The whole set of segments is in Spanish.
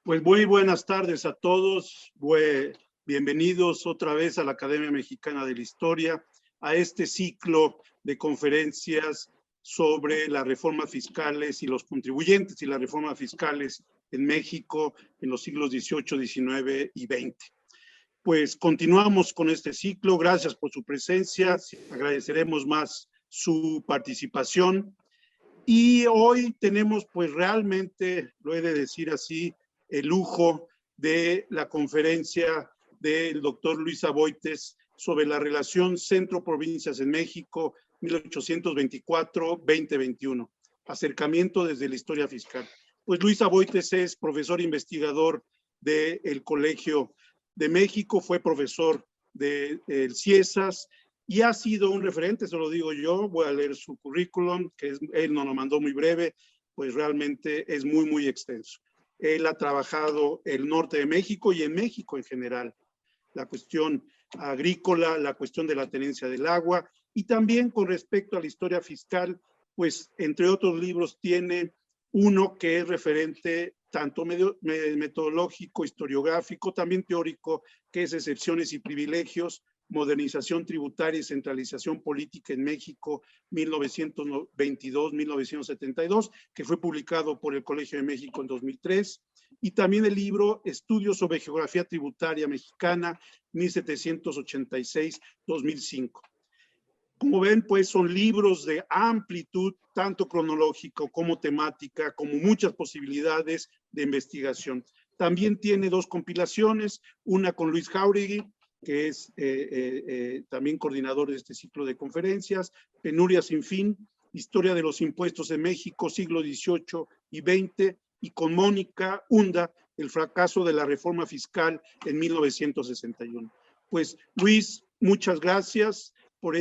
Pues muy buenas tardes a todos. Bienvenidos otra vez a la Academia Mexicana de la Historia, a este ciclo de conferencias sobre las reformas fiscales y los contribuyentes y las reformas fiscales en México en los siglos XVIII, XIX y XX. Pues continuamos con este ciclo. Gracias por su presencia. Agradeceremos más su participación. Y hoy tenemos, pues realmente, lo he de decir así, el lujo de la conferencia del doctor Luis Aboites sobre la relación centro-provincias en México 1824-2021, acercamiento desde la historia fiscal. Pues Luis Aboites es profesor investigador del Colegio de México, fue profesor del CIESAS, y ha sido un referente, se lo digo yo. Voy a leer su currículum, que él nos lo mandó muy breve, pues realmente es muy, muy extenso. Él ha trabajado el norte de México y en México en general, la cuestión agrícola, la cuestión de la tenencia del agua, y también con respecto a la historia fiscal, pues entre otros libros tiene uno que es referente tanto metodológico, historiográfico, también teórico, que es Excepciones y Privilegios, Modernización Tributaria y Centralización Política en México 1922-1972, que fue publicado por el Colegio de México en 2003, y también el libro Estudios sobre Geografía Tributaria Mexicana 1786-2005. Como ven, pues son libros de amplitud, tanto cronológico como temática, como muchas posibilidades de investigación. También tiene dos compilaciones, una con Luis Jáuregui, que es también coordinador de este ciclo de conferencias, Penuria sin fin, Historia de los Impuestos en México, siglo XVIII y XX, y con Mónica Hunda, El fracaso de la reforma fiscal en 1961. Pues Luis, muchas gracias por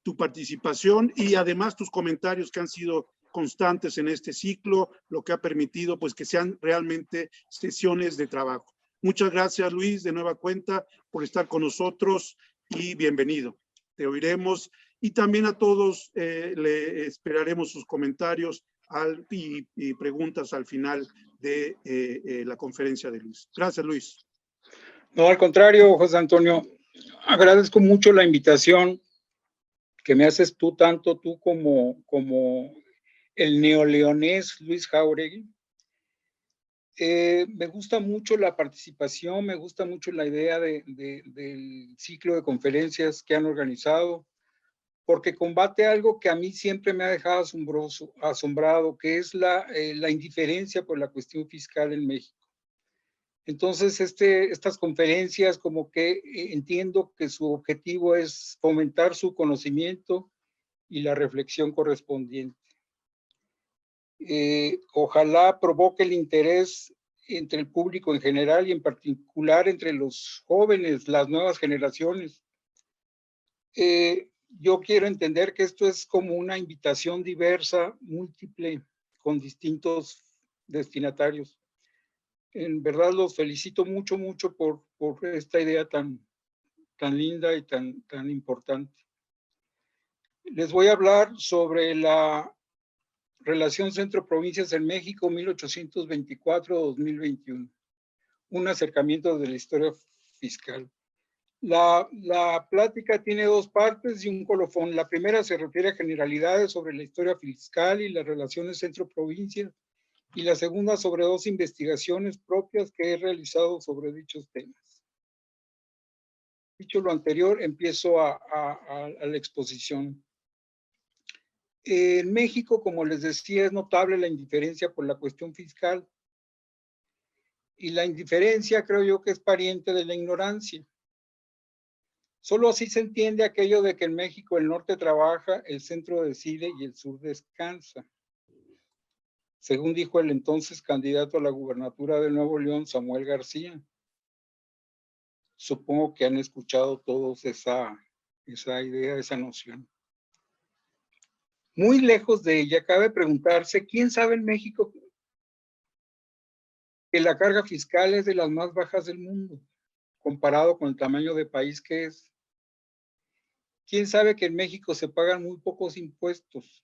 tu participación y además tus comentarios que han sido constantes en este ciclo, lo que ha permitido pues que sean realmente sesiones de trabajo. Muchas gracias, Luis, de nueva cuenta, por estar con nosotros y bienvenido. Te oiremos y también a todos le esperaremos sus comentarios y preguntas al final de la conferencia de Luis. Gracias, Luis. No, al contrario, José Antonio, agradezco mucho la invitación que me haces tú, tanto tú como el neoleonés Luis Jáuregui. Me gusta mucho la participación, me gusta mucho la idea del ciclo de conferencias que han organizado, porque combate algo que a mí siempre me ha dejado asombrado, que es la indiferencia por la cuestión fiscal en México. Entonces, estas conferencias como que entiendo que su objetivo es fomentar su conocimiento y la reflexión correspondiente. Ojalá provoque el interés entre el público en general y en particular entre los jóvenes, las nuevas generaciones. Yo quiero entender que esto es como una invitación diversa, múltiple, con distintos destinatarios. En verdad los felicito mucho, mucho por esta idea tan linda y tan importante. Les voy a hablar sobre la relación centro-provincias en México 1824-2021, un acercamiento de la historia fiscal. La plática tiene dos partes y un colofón. La primera se refiere a generalidades sobre la historia fiscal y las relaciones centro-provincias, y la segunda sobre dos investigaciones propias que he realizado sobre dichos temas. Dicho lo anterior, empiezo a la exposición. En México, como les decía, es notable la indiferencia por la cuestión fiscal. Y la indiferencia creo yo que es pariente de la ignorancia. Solo así se entiende aquello de que en México el norte trabaja, el centro decide y el sur descansa. Según dijo el entonces candidato a la gubernatura de Nuevo León, Samuel García. Supongo que han escuchado todos esa idea, esa noción. Muy lejos de ella, cabe preguntarse, ¿quién sabe en México que la carga fiscal es de las más bajas del mundo, comparado con el tamaño de país que es? ¿Quién sabe que en México se pagan muy pocos impuestos?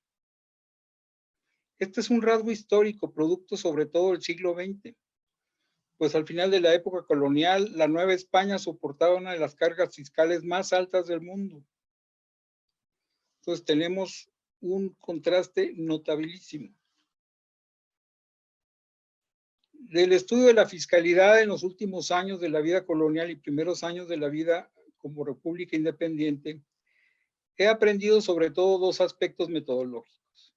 Este es un rasgo histórico, producto sobre todo del siglo XX. pues al final de la época colonial, la Nueva España soportaba una de las cargas fiscales más altas del mundo. Entonces tenemos un contraste notabilísimo. Del estudio de la fiscalidad en los últimos años de la vida colonial y primeros años de la vida como república independiente, he aprendido sobre todo dos aspectos metodológicos.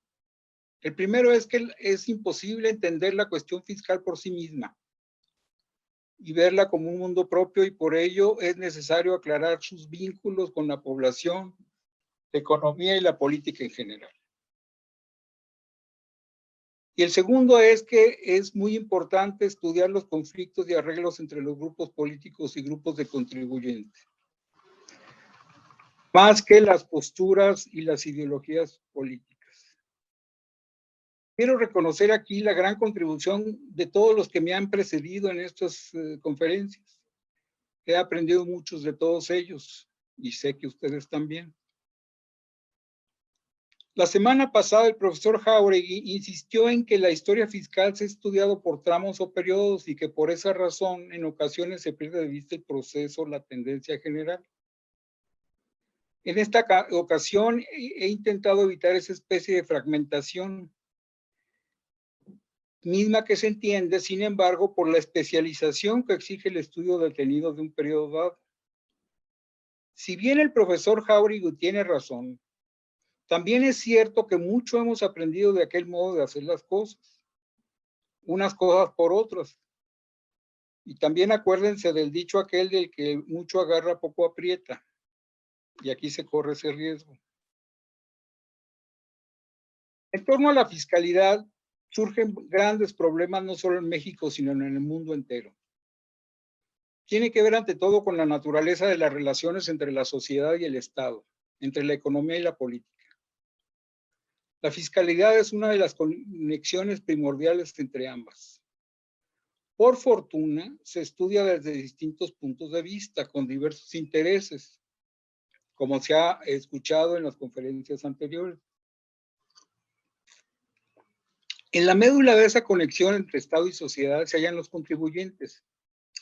El primero es que es imposible entender la cuestión fiscal por sí misma y verla como un mundo propio, y por ello es necesario aclarar sus vínculos con la población, la economía y la política en general. Y el segundo es que es muy importante estudiar los conflictos y arreglos entre los grupos políticos y grupos de contribuyentes, más que las posturas y las ideologías políticas. Quiero reconocer aquí la gran contribución de todos los que me han precedido en estas conferencias. He aprendido muchos de todos ellos y sé que ustedes también. La semana pasada el profesor Jáuregui insistió en que la historia fiscal se ha estudiado por tramos o periodos y que por esa razón en ocasiones se pierde de vista el proceso, la tendencia general. En esta ocasión he intentado evitar esa especie de fragmentación, misma que se entiende, sin embargo, por la especialización que exige el estudio detenido de un periodo dado. Si bien el profesor Jáuregui tiene razón, también es cierto que mucho hemos aprendido de aquel modo de hacer las cosas, unas cosas por otras. Y también acuérdense del dicho aquel del que mucho agarra, poco aprieta. Y aquí se corre ese riesgo. En torno a la fiscalidad, surgen grandes problemas no solo en México, sino en el mundo entero. Tiene que ver ante todo con la naturaleza de las relaciones entre la sociedad y el Estado, entre la economía y la política. La fiscalidad es una de las conexiones primordiales entre ambas. Por fortuna, se estudia desde distintos puntos de vista, con diversos intereses, como se ha escuchado en las conferencias anteriores. En la médula de esa conexión entre Estado y sociedad se hallan los contribuyentes,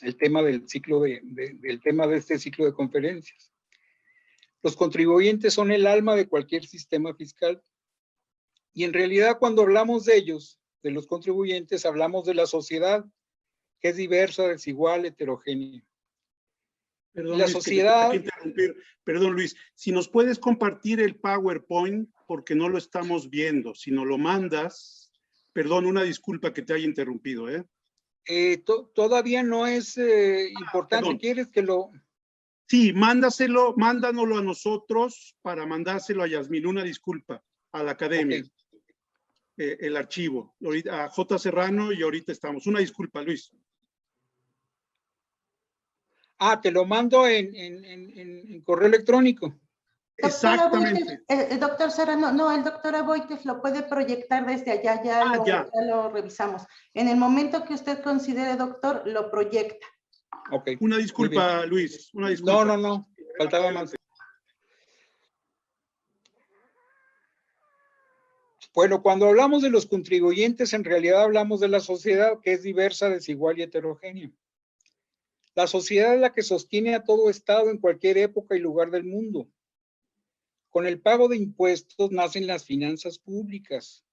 el tema del tema de este ciclo de conferencias. Los contribuyentes son el alma de cualquier sistema fiscal. Y en realidad, cuando hablamos de ellos, de los contribuyentes, hablamos de la sociedad, que es diversa, desigual, heterogénea. Perdón, La Luis, sociedad... que te tengo que interrumpir. Perdón, Luis, si nos puedes compartir el PowerPoint, porque no lo estamos viendo. Si nos lo mandas, perdón, una disculpa que te haya interrumpido, ¿eh? Todavía no es importante. Perdón. ¿Quieres que lo...? Sí, mándanoslo a nosotros para mandárselo a Yasmín. Una disculpa a la academia. Okay. El archivo. Ahorita, a J. Serrano y ahorita estamos. Una disculpa, Luis. Te lo mando en correo electrónico. Exactamente. El doctor Serrano, no, el doctor Aboites lo puede proyectar desde allá, ya lo revisamos. En el momento que usted considere, doctor, lo proyecta. Ok. Una disculpa, Luis, una disculpa. No, faltaba más. Bueno, cuando hablamos de los contribuyentes, en realidad hablamos de la sociedad, que es diversa, desigual y heterogénea. La sociedad es la que sostiene a todo Estado en cualquier época y lugar del mundo. Con el pago de impuestos nacen las finanzas públicas.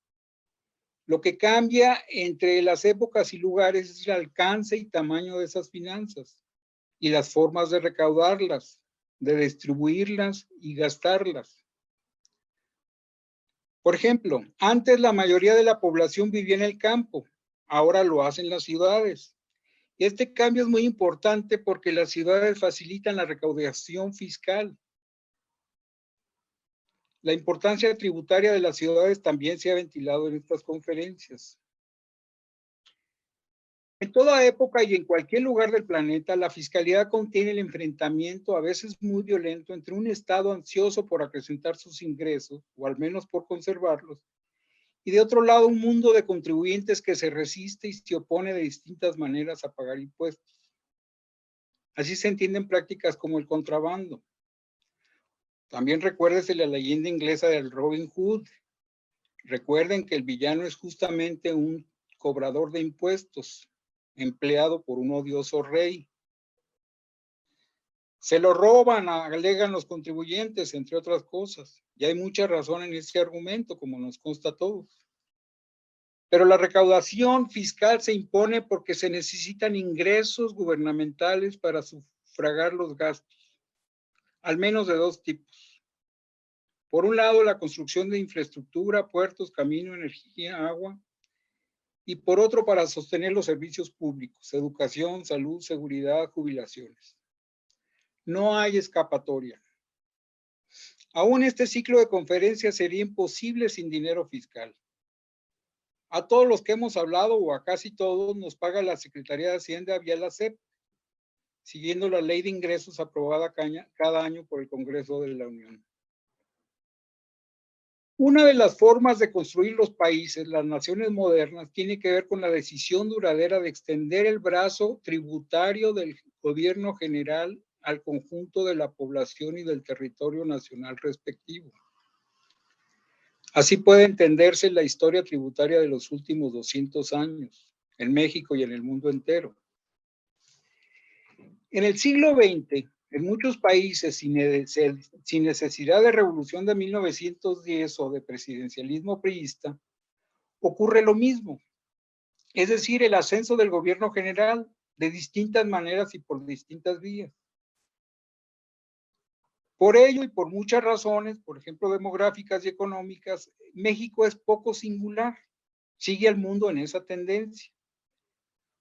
Lo que cambia entre las épocas y lugares es el alcance y tamaño de esas finanzas y las formas de recaudarlas, de distribuirlas y gastarlas. Por ejemplo, antes la mayoría de la población vivía en el campo, ahora lo hacen las ciudades. Y este cambio es muy importante porque las ciudades facilitan la recaudación fiscal. La importancia tributaria de las ciudades también se ha ventilado en estas conferencias. En toda época y en cualquier lugar del planeta, la fiscalidad contiene el enfrentamiento, a veces muy violento, entre un Estado ansioso por acrecentar sus ingresos, o al menos por conservarlos, y de otro lado un mundo de contribuyentes que se resiste y se opone de distintas maneras a pagar impuestos. Así se entienden prácticas como el contrabando. También recuérdese la leyenda inglesa del Robin Hood. Recuerden que el villano es justamente un cobrador de impuestos. empleado por un odioso rey. Se lo roban, alegan los contribuyentes, entre otras cosas. Y hay mucha razón en ese argumento, como nos consta a todos. Pero la recaudación fiscal se impone porque se necesitan ingresos gubernamentales para sufragar los gastos, al menos de dos tipos. Por un lado, la construcción de infraestructura, puertos, camino, energía, agua, y por otro, para sostener los servicios públicos, educación, salud, seguridad, jubilaciones. No hay escapatoria. Aún este ciclo de conferencias sería imposible sin dinero fiscal. A todos los que hemos hablado, o a casi todos, nos paga la Secretaría de Hacienda vía la SEP, siguiendo la ley de ingresos aprobada cada año por el Congreso de la Unión. Una de las formas de construir los países, las naciones modernas, tiene que ver con la decisión duradera de extender el brazo tributario del gobierno general al conjunto de la población y del territorio nacional respectivo. Así puede entenderse la historia tributaria de los últimos 200 años, en México y en el mundo entero. En el siglo XX, en muchos países, sin necesidad de revolución de 1910 o de presidencialismo priista, ocurre lo mismo. Es decir, el ascenso del gobierno general de distintas maneras y por distintas vías. Por ello y por muchas razones, por ejemplo, demográficas y económicas, México es poco singular. Sigue al mundo en esa tendencia.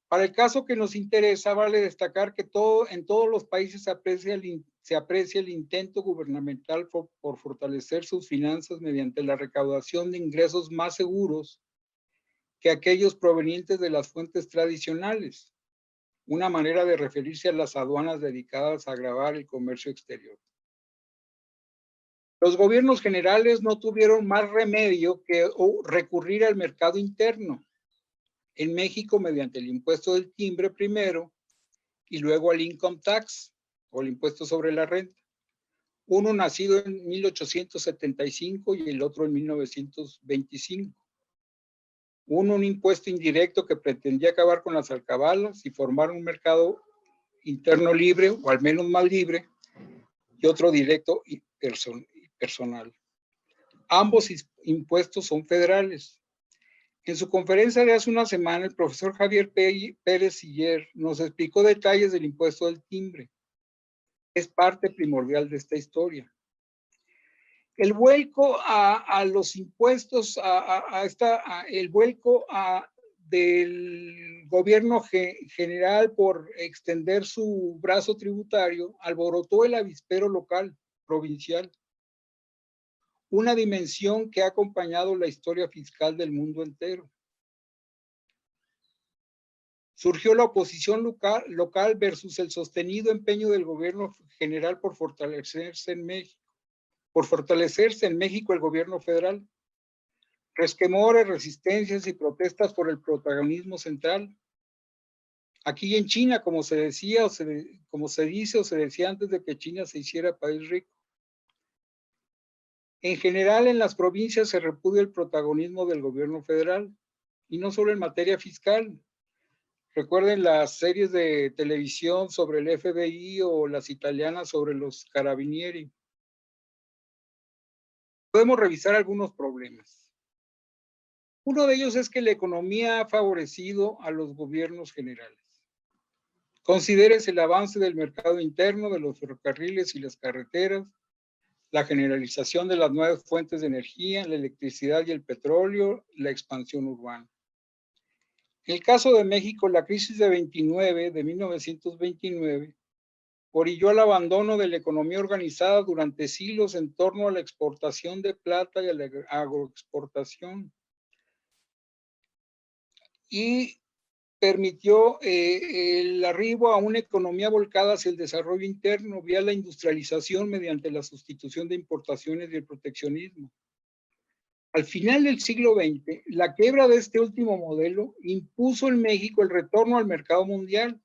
Para el caso que nos interesa, vale destacar que en todos los países se aprecia el intento gubernamental por fortalecer sus finanzas mediante la recaudación de ingresos más seguros que aquellos provenientes de las fuentes tradicionales. Una manera de referirse a las aduanas dedicadas a gravar el comercio exterior. Los gobiernos generales no tuvieron más remedio que recurrir al mercado interno. En México mediante el impuesto del timbre primero y luego al income tax o el impuesto sobre la renta. Uno nacido en 1875 y el otro en 1925. Uno un impuesto indirecto que pretendía acabar con las alcabalas y formar un mercado interno libre o al menos más libre, y otro directo y personal. Ambos impuestos son federales. En su conferencia de hace una semana, el profesor Javier Pérez Siller nos explicó detalles del impuesto del timbre. Es parte primordial de esta historia. El vuelco a los impuestos, el vuelco del gobierno general por extender su brazo tributario, alborotó el avispero local, provincial. Una dimensión que ha acompañado la historia fiscal del mundo entero. Surgió la oposición local versus el sostenido empeño del gobierno general por fortalecerse en México. Por fortalecerse en México el gobierno federal. Resquemores, resistencias y protestas por el protagonismo central. Aquí en China, como se decía, como se dice o se decía antes de que China se hiciera país rico. En general, en las provincias se repudia el protagonismo del gobierno federal, y no solo en materia fiscal. Recuerden las series de televisión sobre el FBI o las italianas sobre los carabinieri. Podemos revisar algunos problemas. Uno de ellos es que la economía ha favorecido a los gobiernos generales. Considérese el avance del mercado interno, de los ferrocarriles y las carreteras, la generalización de las nuevas fuentes de energía, la electricidad y el petróleo, la expansión urbana. En el caso de México, la crisis de 1929, orilló al abandono de la economía organizada durante siglos en torno a la exportación de plata y a la agroexportación. Y permitió el arribo a una economía volcada hacia el desarrollo interno vía la industrialización mediante la sustitución de importaciones y el proteccionismo. Al final del siglo XX, la quiebra de este último modelo impuso en México el retorno al mercado mundial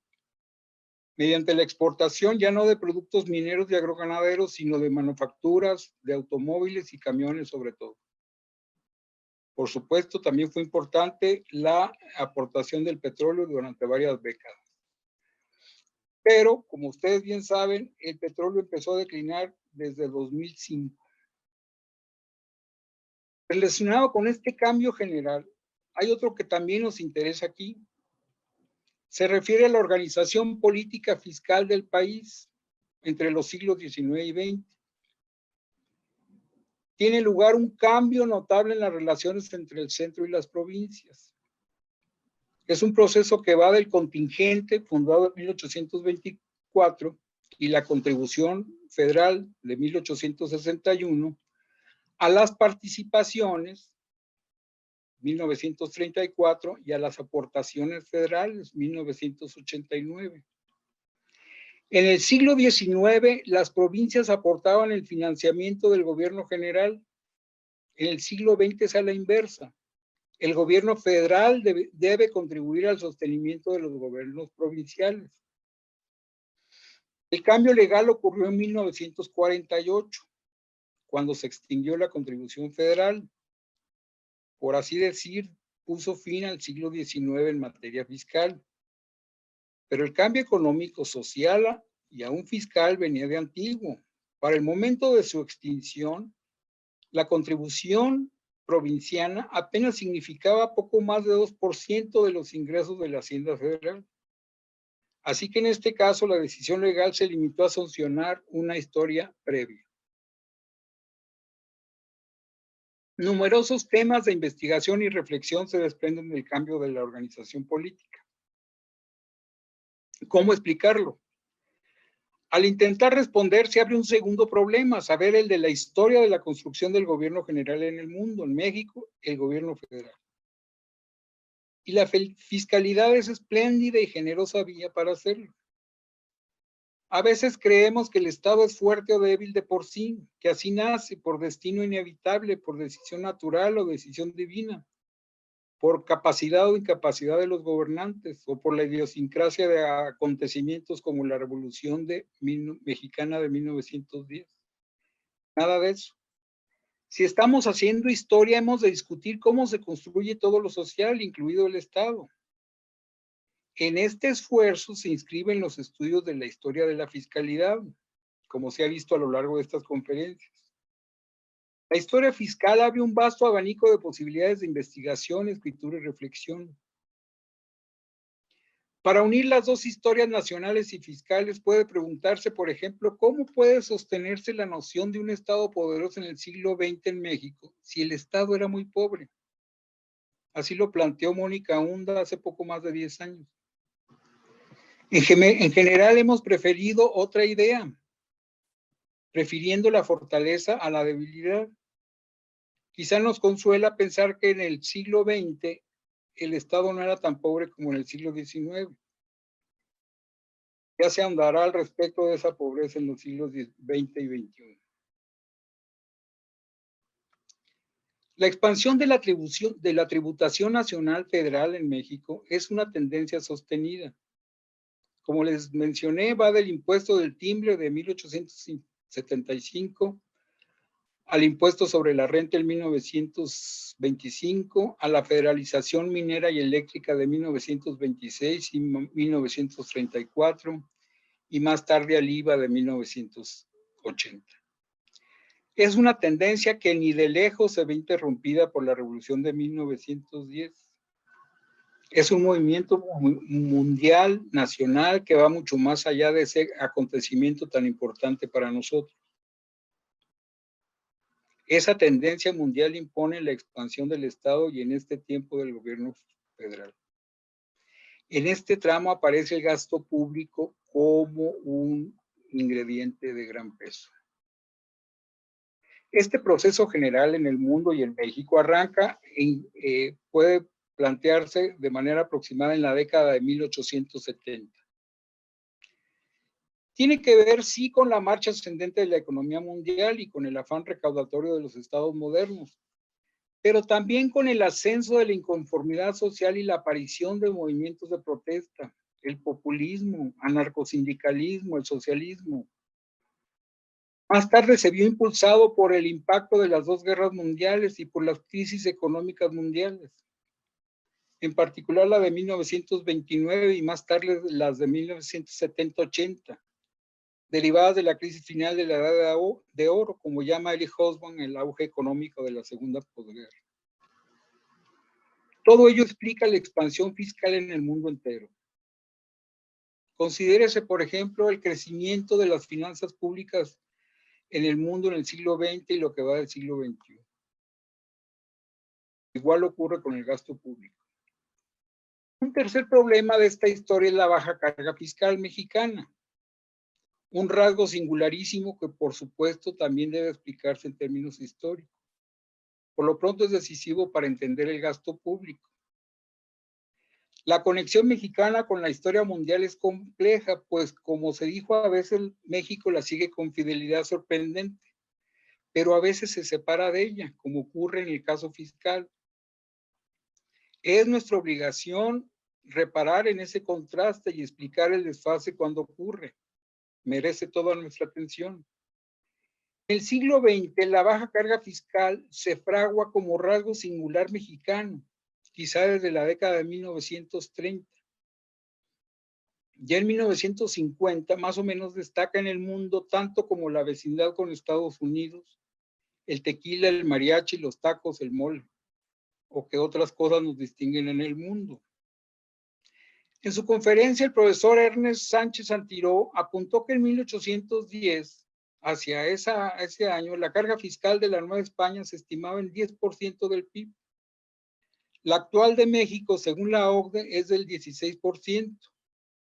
mediante la exportación ya no de productos mineros y agroganaderos, sino de manufacturas, de automóviles y camiones sobre todo. Por supuesto, también fue importante la aportación del petróleo durante varias décadas. Pero, como ustedes bien saben, el petróleo empezó a declinar desde 2005. Relacionado con este cambio general, hay otro que también nos interesa aquí. Se refiere a la organización política fiscal del país entre los siglos XIX y XX. Tiene lugar un cambio notable en las relaciones entre el centro y las provincias. Es un proceso que va del contingente fundado en 1824 y la contribución federal de 1861 a las participaciones 1934 y a las aportaciones federales 1989. En el siglo XIX, las provincias aportaban el financiamiento del gobierno general. En el siglo XX es a la inversa. El gobierno federal debe contribuir al sostenimiento de los gobiernos provinciales. El cambio legal ocurrió en 1948, cuando se extinguió la contribución federal. Por así decir, puso fin al siglo XIX en materia fiscal. Pero el cambio económico, social y aún fiscal venía de antiguo. Para el momento de su extinción, la contribución provinciana apenas significaba poco más de 2% de los ingresos de la Hacienda Federal. Así que en este caso la decisión legal se limitó a sancionar una historia previa. Numerosos temas de investigación y reflexión se desprenden del cambio de la organización política. ¿Cómo explicarlo? Al intentar responder se abre un segundo problema, saber el de la historia de la construcción del gobierno general en el mundo, en México, el gobierno federal. Y la fiscalidad es espléndida y generosa vía para hacerlo. A veces creemos que el Estado es fuerte o débil de por sí, que así nace, por destino inevitable, por decisión natural o decisión divina, por capacidad o incapacidad de los gobernantes, o por la idiosincrasia de acontecimientos como la Revolución Mexicana de 1910. Nada de eso. Si estamos haciendo historia, hemos de discutir cómo se construye todo lo social, incluido el Estado. En este esfuerzo se inscriben los estudios de la historia de la fiscalidad, como se ha visto a lo largo de estas conferencias. La historia fiscal abre un vasto abanico de posibilidades de investigación, escritura y reflexión. Para unir las dos historias nacionales y fiscales puede preguntarse, por ejemplo, ¿cómo puede sostenerse la noción de un Estado poderoso en el siglo XX en México si el Estado era muy pobre? Así lo planteó Mónica Hunda hace poco más de 10 años. En general hemos preferido otra idea, prefiriendo la fortaleza a la debilidad. Quizá nos consuela pensar que en el siglo XX el Estado no era tan pobre como en el siglo XIX. Ya se ahondará al respecto de esa pobreza en los siglos XX y XXI. La expansión de la tributación nacional federal en México es una tendencia sostenida. Como les mencioné, va del impuesto del timbre de 1875 al impuesto sobre la renta en 1925, a la federalización minera y eléctrica de 1926 y 1934, y más tarde al IVA de 1980. Es una tendencia que ni de lejos se ve interrumpida por la Revolución de 1910. Es un movimiento mundial, nacional, que va mucho más allá de ese acontecimiento tan importante para nosotros. Esa tendencia mundial impone la expansión del Estado y en este tiempo del gobierno federal. En este tramo aparece el gasto público como un ingrediente de gran peso. Este proceso general en el mundo y en México arranca, puede plantearse de manera aproximada en la década de 1870. Tiene que ver, sí, con la marcha ascendente de la economía mundial y con el afán recaudatorio de los estados modernos, pero también con el ascenso de la inconformidad social y la aparición de movimientos de protesta, el populismo, anarcosindicalismo, el socialismo. Más tarde se vio impulsado por el impacto de las dos guerras mundiales y por las crisis económicas mundiales, en particular la de 1929 y más tarde las de 1970-80, derivadas de la crisis final de la Edad de Oro, como llama Eli Hobsbawm, el auge económico de la segunda posguerra. Todo ello explica la expansión fiscal en el mundo entero. Considérese, por ejemplo, el crecimiento de las finanzas públicas en el mundo en el siglo XX y lo que va del siglo XXI. Igual ocurre con el gasto público. Un tercer problema de esta historia es la baja carga fiscal mexicana. Un rasgo singularísimo que, por supuesto, también debe explicarse en términos históricos. Por lo pronto es decisivo para entender el gasto público. La conexión mexicana con la historia mundial es compleja, pues como se dijo, a veces México la sigue con fidelidad sorprendente, pero a veces se separa de ella, como ocurre en el caso fiscal. Es nuestra obligación reparar en ese contraste y explicar el desfase cuando ocurre. Merece toda nuestra atención. En el siglo XX, la baja carga fiscal se fragua como rasgo singular mexicano, quizá desde la década de 1930. Ya en 1950, más o menos destaca en el mundo tanto como la vecindad con Estados Unidos, el tequila, el mariachi, los tacos, el mole, o que otras cosas nos distinguen en el mundo. En su conferencia, el profesor Ernest Sánchez Antiró apuntó que en 1810, hacia ese año, la carga fiscal de la Nueva España se estimaba en 10% del PIB. La actual de México, según la OCDE, es del 16%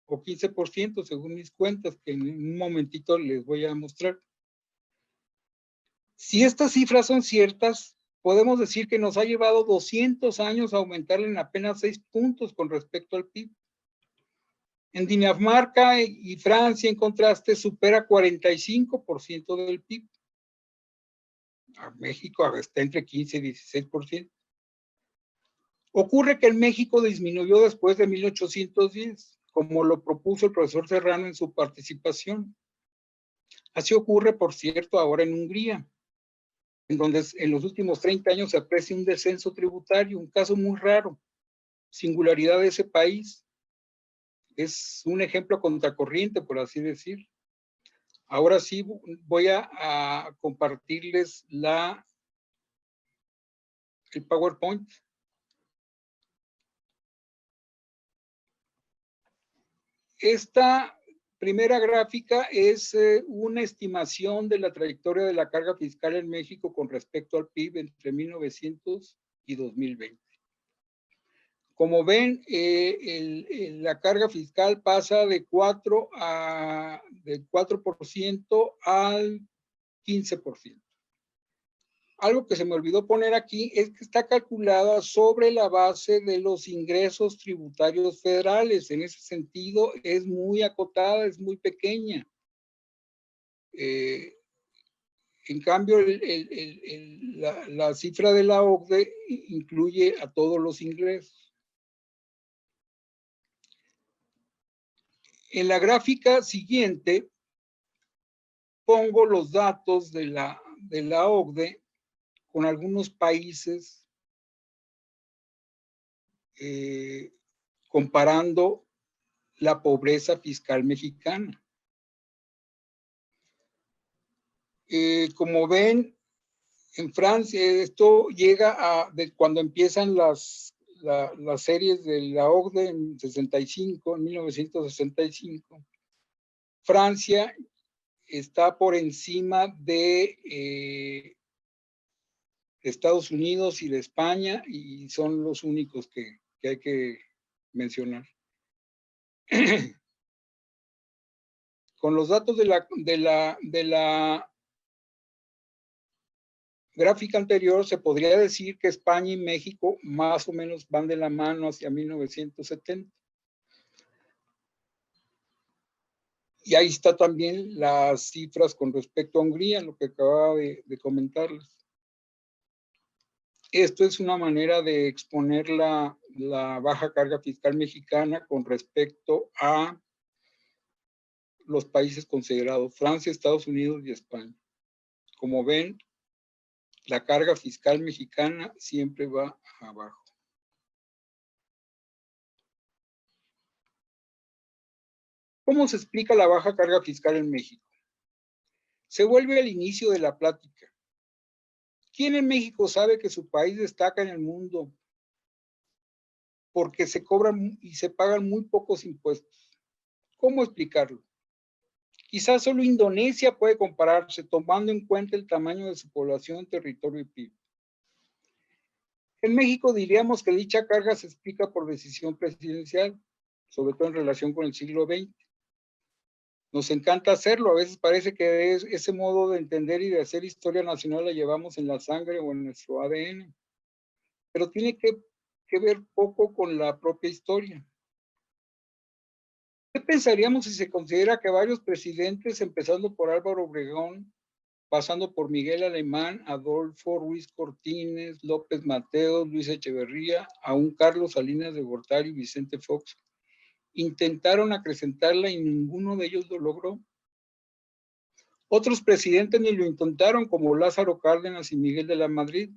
o 15%, según mis cuentas, que en un momentito les voy a mostrar. Si estas cifras son ciertas, podemos decir que nos ha llevado 200 años aumentarla en apenas 6 puntos con respecto al PIB. En Dinamarca y Francia, en contraste, supera 45% del PIB. A México está entre 15 y 16%. Ocurre que en México disminuyó después de 1810, como lo propuso el profesor Serrano en su participación. Así ocurre, por cierto, ahora en Hungría, en donde en los últimos 30 años se aprecia un descenso tributario, un caso muy raro, singularidad de ese país. Es un ejemplo contracorriente, por así decir. Ahora sí voy a compartirles el PowerPoint. Esta primera gráfica es una estimación de la trayectoria de la carga fiscal en México con respecto al PIB entre 1900 y 2020. Como ven, la carga fiscal pasa del 4% al 15%. Algo que se me olvidó poner aquí es que está calculada sobre la base de los ingresos tributarios federales. En ese sentido, es muy acotada, es muy pequeña. En cambio, la cifra de la OCDE incluye a todos los ingresos. En la gráfica siguiente, pongo los datos de la OCDE con algunos países comparando la pobreza fiscal mexicana. Como ven, en Francia, esto llega cuando empiezan las series de la OCDE en 1965. Francia está por encima de Estados Unidos y de España, y son los únicos que hay que mencionar. Con los datos de la gráfica anterior, se podría decir que España y México más o menos van de la mano hacia 1970. Y ahí está también las cifras con respecto a Hungría, lo que acababa de comentarles. Esto es una manera de exponer la baja carga fiscal mexicana con respecto a los países considerados, Francia, Estados Unidos y España. Como ven, la carga fiscal mexicana siempre va abajo. ¿Cómo se explica la baja carga fiscal en México? Se vuelve al inicio de la plática. ¿Quién en México sabe que su país destaca en el mundo porque se cobran y se pagan muy pocos impuestos? ¿Cómo explicarlo? Quizás solo Indonesia puede compararse tomando en cuenta el tamaño de su población, territorio y PIB. En México diríamos que dicha carga se explica por decisión presidencial, sobre todo en relación con el siglo XX. Nos encanta hacerlo, a veces parece que ese modo de entender y de hacer historia nacional la llevamos en la sangre o en nuestro ADN, pero tiene que ver poco con la propia historia. ¿Qué pensaríamos si se considera que varios presidentes, empezando por Álvaro Obregón, pasando por Miguel Alemán, Adolfo Ruiz Cortines, López Mateos, Luis Echeverría, aún Carlos Salinas de Gortari y Vicente Fox, intentaron acrecentarla y ninguno de ellos lo logró? Otros presidentes ni lo intentaron, como Lázaro Cárdenas y Miguel de la Madrid.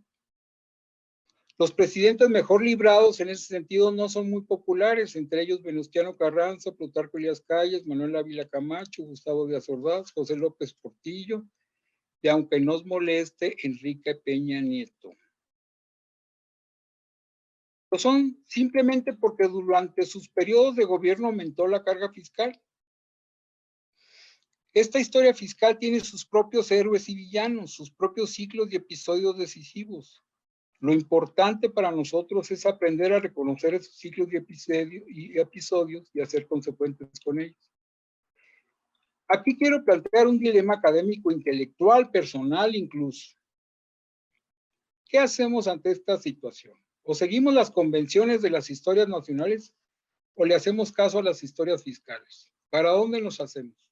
Los presidentes mejor librados en ese sentido no son muy populares, entre ellos Venustiano Carranza, Plutarco Elías Calles, Manuel Ávila Camacho, Gustavo Díaz Ordaz, José López Portillo, y aunque nos moleste, Enrique Peña Nieto. Lo son simplemente porque durante sus periodos de gobierno aumentó la carga fiscal. Esta historia fiscal tiene sus propios héroes y villanos, sus propios ciclos y episodios decisivos. Lo importante para nosotros es aprender a reconocer esos ciclos y episodios y a ser consecuentes con ellos. Aquí quiero plantear un dilema académico, intelectual, personal incluso. ¿Qué hacemos ante esta situación? ¿O seguimos las convenciones de las historias nacionales o le hacemos caso a las historias fiscales? ¿Para dónde nos hacemos?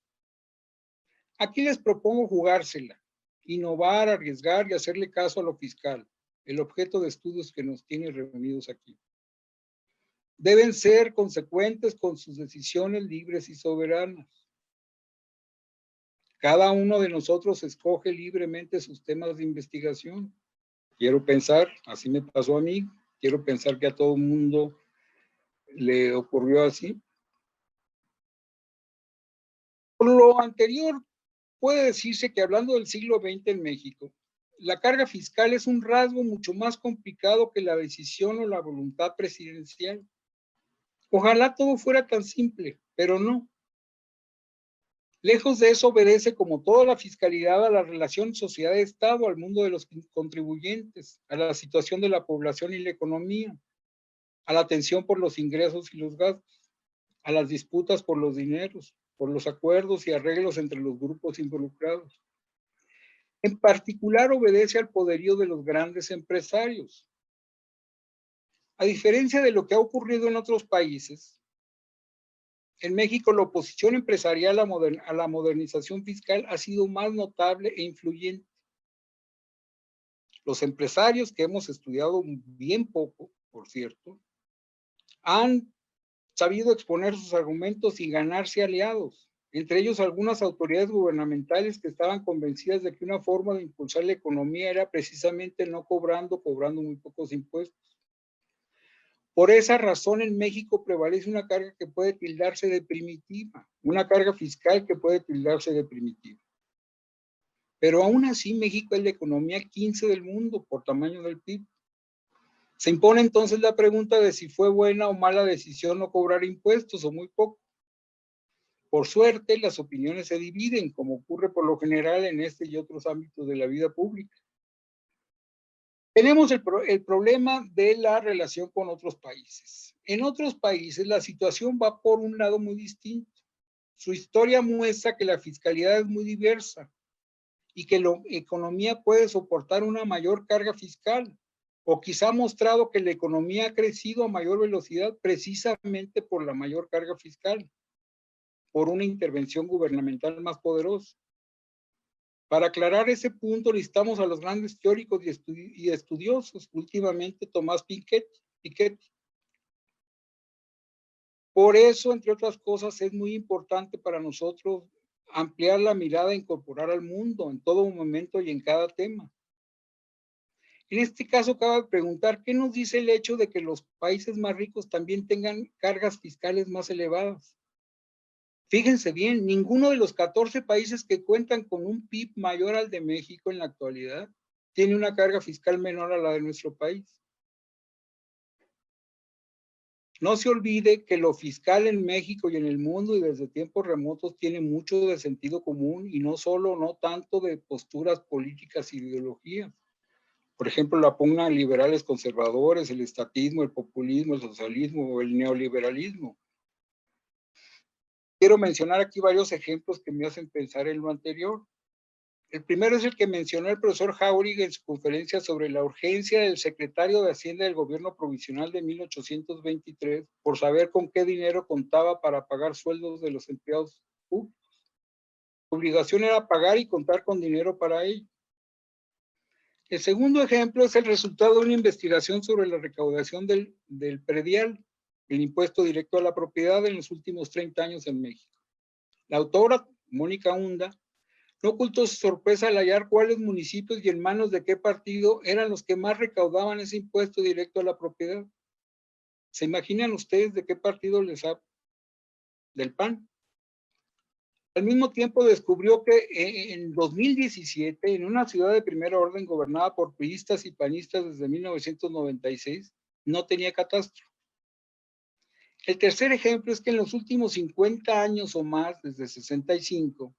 Aquí les propongo jugársela, innovar, arriesgar y hacerle caso a lo fiscal, el objeto de estudios que nos tiene reunidos aquí. Deben ser consecuentes con sus decisiones libres y soberanas. Cada uno de nosotros escoge libremente sus temas de investigación. Quiero pensar, así me pasó a mí, quiero pensar que a todo el mundo le ocurrió así. Por lo anterior, puede decirse que hablando del siglo XX en México, la carga fiscal es un rasgo mucho más complicado que la decisión o la voluntad presidencial. Ojalá todo fuera tan simple, pero no. Lejos de eso, obedece como toda la fiscalidad a la relación sociedad-estado, al mundo de los contribuyentes, a la situación de la población y la economía, a la tensión por los ingresos y los gastos, a las disputas por los dineros, por los acuerdos y arreglos entre los grupos involucrados. En particular, obedece al poderío de los grandes empresarios. A diferencia de lo que ha ocurrido en otros países, en México la oposición empresarial a la modernización fiscal ha sido más notable e influyente. Los empresarios, que hemos estudiado bien poco, por cierto, han sabido exponer sus argumentos y ganarse aliados, entre ellos algunas autoridades gubernamentales que estaban convencidas de que una forma de impulsar la economía era precisamente no cobrando muy pocos impuestos. Por esa razón en México prevalece una carga que puede tildarse de primitiva, una carga fiscal que puede tildarse de primitiva. Pero aún así México es la economía 15 del mundo por tamaño del PIB. Se impone entonces la pregunta de si fue buena o mala decisión no cobrar impuestos o muy poco. Por suerte, las opiniones se dividen, como ocurre por lo general en este y otros ámbitos de la vida pública. Tenemos el problema de la relación con otros países. En otros países la situación va por un lado muy distinto. Su historia muestra que la fiscalidad es muy diversa y que la economía puede soportar una mayor carga fiscal, o quizá ha mostrado que la economía ha crecido a mayor velocidad precisamente por la mayor carga fiscal, por una intervención gubernamental más poderosa. Para aclarar ese punto necesitamos a los grandes teóricos y estudiosos, últimamente Tomás Piketty. Por eso, entre otras cosas, es muy importante para nosotros ampliar la mirada e incorporar al mundo en todo momento y en cada tema. En este caso, cabe preguntar, ¿qué nos dice el hecho de que los países más ricos también tengan cargas fiscales más elevadas? Fíjense bien, ninguno de los 14 países que cuentan con un PIB mayor al de México en la actualidad tiene una carga fiscal menor a la de nuestro país. No se olvide que lo fiscal en México y en el mundo y desde tiempos remotos tiene mucho de sentido común y no tanto de posturas políticas e ideologías. Por ejemplo, la pugnan liberales conservadores, el estatismo, el populismo, el socialismo o el neoliberalismo. Quiero mencionar aquí varios ejemplos que me hacen pensar en lo anterior. El primero es el que mencionó el profesor Jáuregui en su conferencia sobre la urgencia del secretario de Hacienda del gobierno provisional de 1823 por saber con qué dinero contaba para pagar sueldos de los empleados públicos. Su obligación era pagar y contar con dinero para ello. El segundo ejemplo es el resultado de una investigación sobre la recaudación del predial, el impuesto directo a la propiedad en los últimos 30 años en México. La autora, Mónica Hunda, no ocultó su sorpresa al hallar cuáles municipios y en manos de qué partido eran los que más recaudaban ese impuesto directo a la propiedad. ¿Se imaginan ustedes de qué partido les hablo? Del PAN. Al mismo tiempo descubrió que en 2017, en una ciudad de primer orden gobernada por priistas y panistas desde 1996, no tenía catastro. El tercer ejemplo es que en los últimos 50 años o más, desde 65,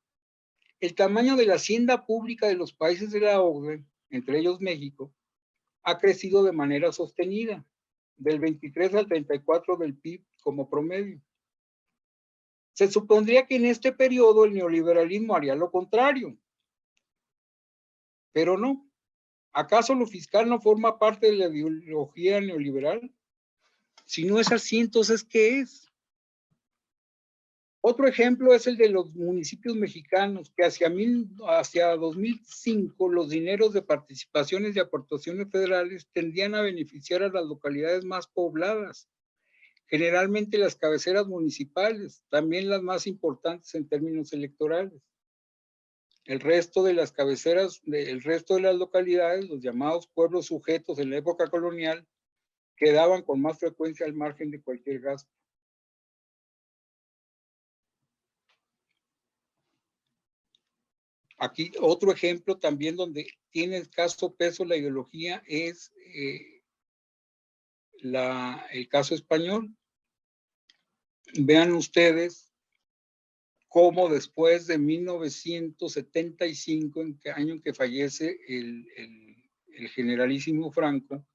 el tamaño de la hacienda pública de los países de la OCDE, entre ellos México, ha crecido de manera sostenida, del 23 al 34 del PIB como promedio. Se supondría que en este periodo el neoliberalismo haría lo contrario, pero no. ¿Acaso lo fiscal no forma parte de la ideología neoliberal? Si no es así, entonces, ¿qué es? Otro ejemplo es el de los municipios mexicanos, que hacia 2005 los dineros de participaciones y aportaciones federales tendían a beneficiar a las localidades más pobladas, generalmente las cabeceras municipales, también las más importantes en términos electorales. El resto de las cabeceras, el resto de las localidades, los llamados pueblos sujetos en la época colonial, quedaban con más frecuencia al margen de cualquier gasto. Aquí otro ejemplo también donde tiene escaso peso la ideología es el caso español. Vean ustedes cómo después de 1975, año en que fallece el generalísimo Franco,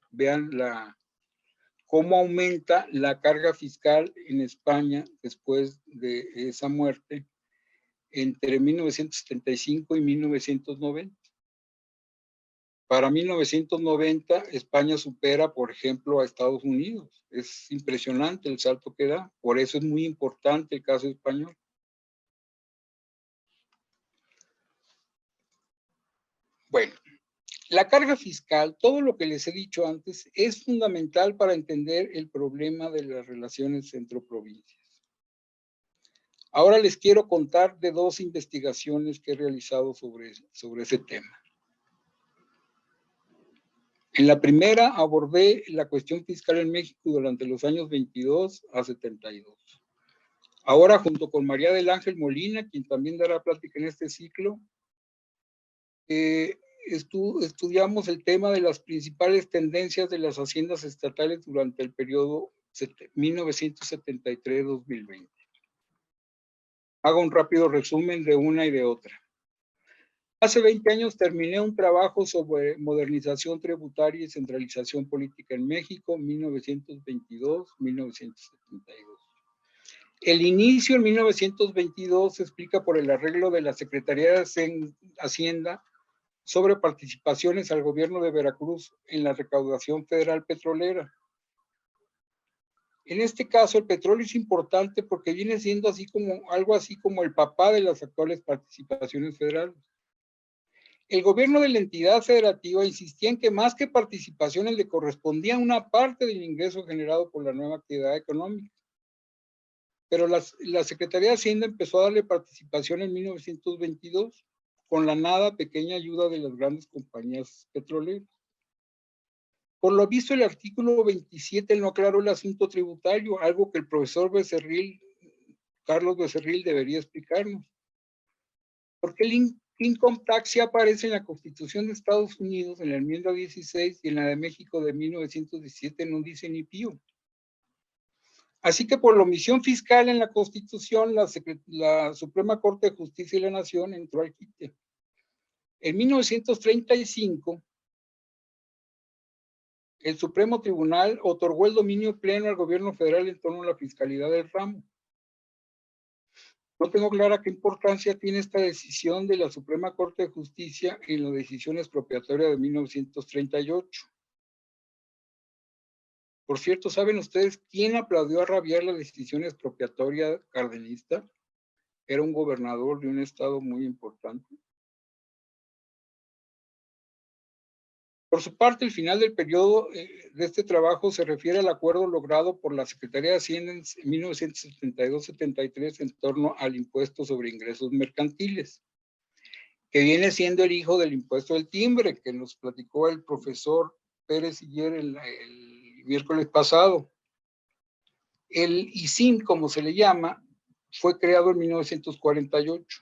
vean cómo aumenta la carga fiscal en España después de esa muerte entre 1975 y 1990. Para 1990, España supera, por ejemplo, a Estados Unidos. Es impresionante el salto que da. Por eso es muy importante el caso español. Bueno, la carga fiscal, todo lo que les he dicho antes, es fundamental para entender el problema de las relaciones centro-provincias. Ahora les quiero contar de dos investigaciones que he realizado sobre ese tema. En la primera abordé la cuestión fiscal en México durante los años 22 a 72. Ahora, junto con María del Ángel Molina, quien también dará plática en este ciclo, estudiamos el tema de las principales tendencias de las haciendas estatales durante el periodo 1973-2020. Hago un rápido resumen de una y de otra. Hace 20 años terminé un trabajo sobre modernización tributaria y centralización política en México, 1922-1972. El inicio en 1922 se explica por el arreglo de la Secretaría de Hacienda sobre participaciones al gobierno de Veracruz en la recaudación federal petrolera. En este caso, el petróleo es importante porque viene siendo algo así como el papá de las actuales participaciones federales. El gobierno de la entidad federativa insistía en que más que participaciones le correspondía una parte del ingreso generado por la nueva actividad económica. pero la Secretaría de Hacienda empezó a darle participación en 1922 con la nada pequeña ayuda de las grandes compañías petroleras. Por lo visto, el artículo 27 no aclaró el asunto tributario, algo que el profesor Becerril, Carlos Becerril, debería explicarnos. Porque el income tax sí aparece en la Constitución de Estados Unidos, en la enmienda 16, y en la de México de 1917 no dice ni pío. Así que por la omisión fiscal en la Constitución, la Suprema Corte de Justicia de la Nación entró al quite. En 1935, el Supremo Tribunal otorgó el dominio pleno al gobierno federal en torno a la fiscalidad del ramo. No tengo clara qué importancia tiene esta decisión de la Suprema Corte de Justicia en la decisión expropiatoria de 1938. Por cierto, ¿saben ustedes quién aplaudió a rabiar la decisión expropiatoria cardenista? Era un gobernador de un estado muy importante. Por su parte, el final del periodo de este trabajo se refiere al acuerdo logrado por la Secretaría de Hacienda en 1972-73 en torno al impuesto sobre ingresos mercantiles, que viene siendo el hijo del impuesto del timbre, que nos platicó el profesor Pérez Siller el miércoles pasado. El ISIM, como se le llama, fue creado en 1948.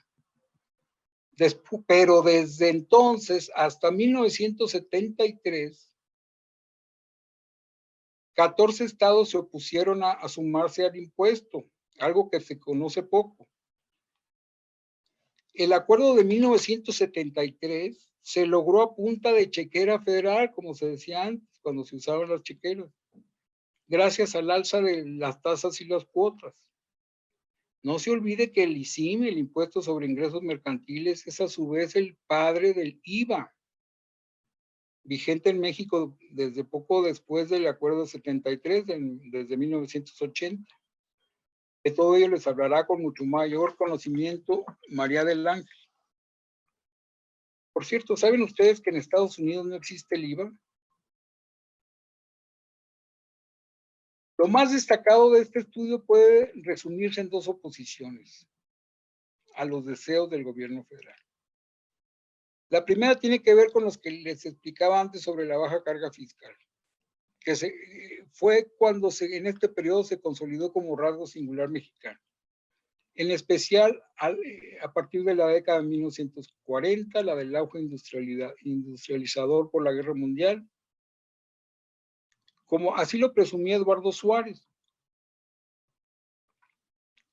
Pero desde entonces hasta 1973, 14 estados se opusieron a sumarse al impuesto, algo que se conoce poco. El acuerdo de 1973 se logró a punta de chequera federal, como se decía antes, cuando se usaban las chequeras, gracias al alza de las tasas y las cuotas. No se olvide que el ISIM, el impuesto sobre ingresos mercantiles, es a su vez el padre del IVA, vigente en México desde poco después del acuerdo 73, desde 1980. De todo ello les hablará con mucho mayor conocimiento María del Ángel. Por cierto, ¿saben ustedes que en Estados Unidos no existe el IVA? Lo más destacado de este estudio puede resumirse en dos oposiciones a los deseos del gobierno federal. La primera tiene que ver con los que les explicaba antes sobre la baja carga fiscal, que fue cuando en este periodo se consolidó como rasgo singular mexicano. En especial a partir de la década de 1940, la del auge industrializador por la Guerra Mundial, como así lo presumía Eduardo Suárez,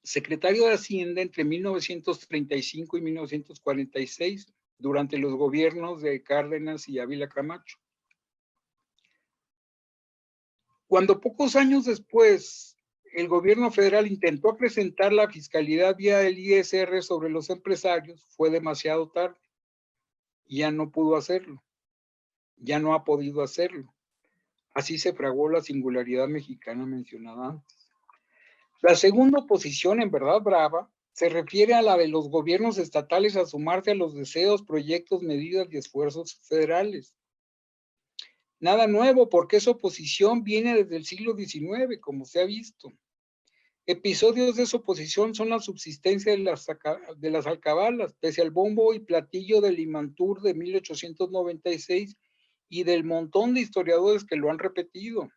secretario de Hacienda entre 1935 y 1946, durante los gobiernos de Cárdenas y Ávila Camacho. Cuando pocos años después el gobierno federal intentó acrecentar la fiscalidad vía el ISR sobre los empresarios, fue demasiado tarde. Ya no pudo hacerlo. Ya no ha podido hacerlo. Así se fraguó la singularidad mexicana mencionada antes. La segunda oposición, en verdad brava, se refiere a la de los gobiernos estatales a sumarse a los deseos, proyectos, medidas y esfuerzos federales. Nada nuevo, porque esa oposición viene desde el siglo XIX, como se ha visto. Episodios de esa oposición son la subsistencia de las alcabalas, pese al bombo y platillo del Imantur de 1896 y del montón de historiadores que lo han repetido.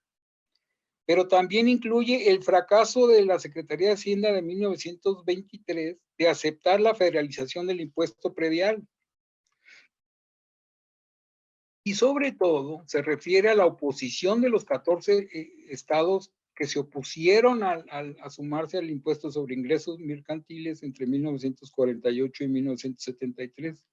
Pero también incluye el fracaso de la Secretaría de Hacienda de 1923 de aceptar la federalización del impuesto predial. Y sobre todo se refiere a la oposición de los 14 estados que se opusieron a sumarse al impuesto sobre ingresos mercantiles entre 1948 y 1973.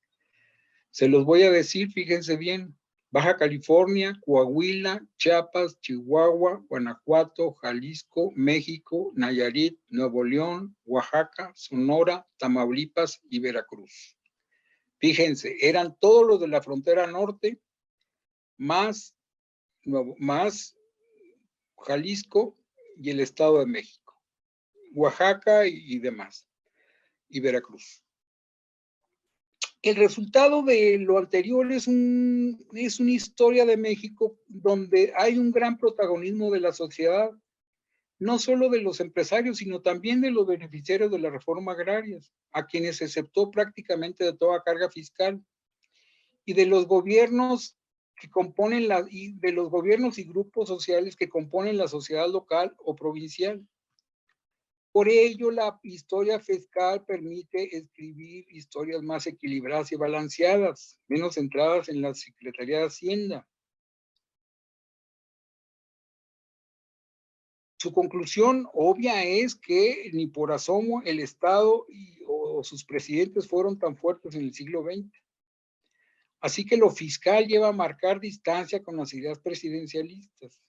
Se los voy a decir, fíjense bien: Baja California, Coahuila, Chiapas, Chihuahua, Guanajuato, Jalisco, México, Nayarit, Nuevo León, Oaxaca, Sonora, Tamaulipas y Veracruz. Fíjense, eran todos los de la frontera norte, más Jalisco y el Estado de México, Oaxaca y demás, y Veracruz. El resultado de lo anterior es una historia de México donde hay un gran protagonismo de la sociedad, no solo de los empresarios, sino también de los beneficiarios de la reforma agraria, a quienes se exceptó prácticamente de toda carga fiscal, y de los gobiernos que componen de los gobiernos y grupos sociales que componen la sociedad local o provincial. Por ello, la historia fiscal permite escribir historias más equilibradas y balanceadas, menos centradas en la Secretaría de Hacienda. Su conclusión obvia es que ni por asomo el Estado o sus presidentes fueron tan fuertes en el siglo XX. Así que lo fiscal lleva a marcar distancia con las ideas presidencialistas.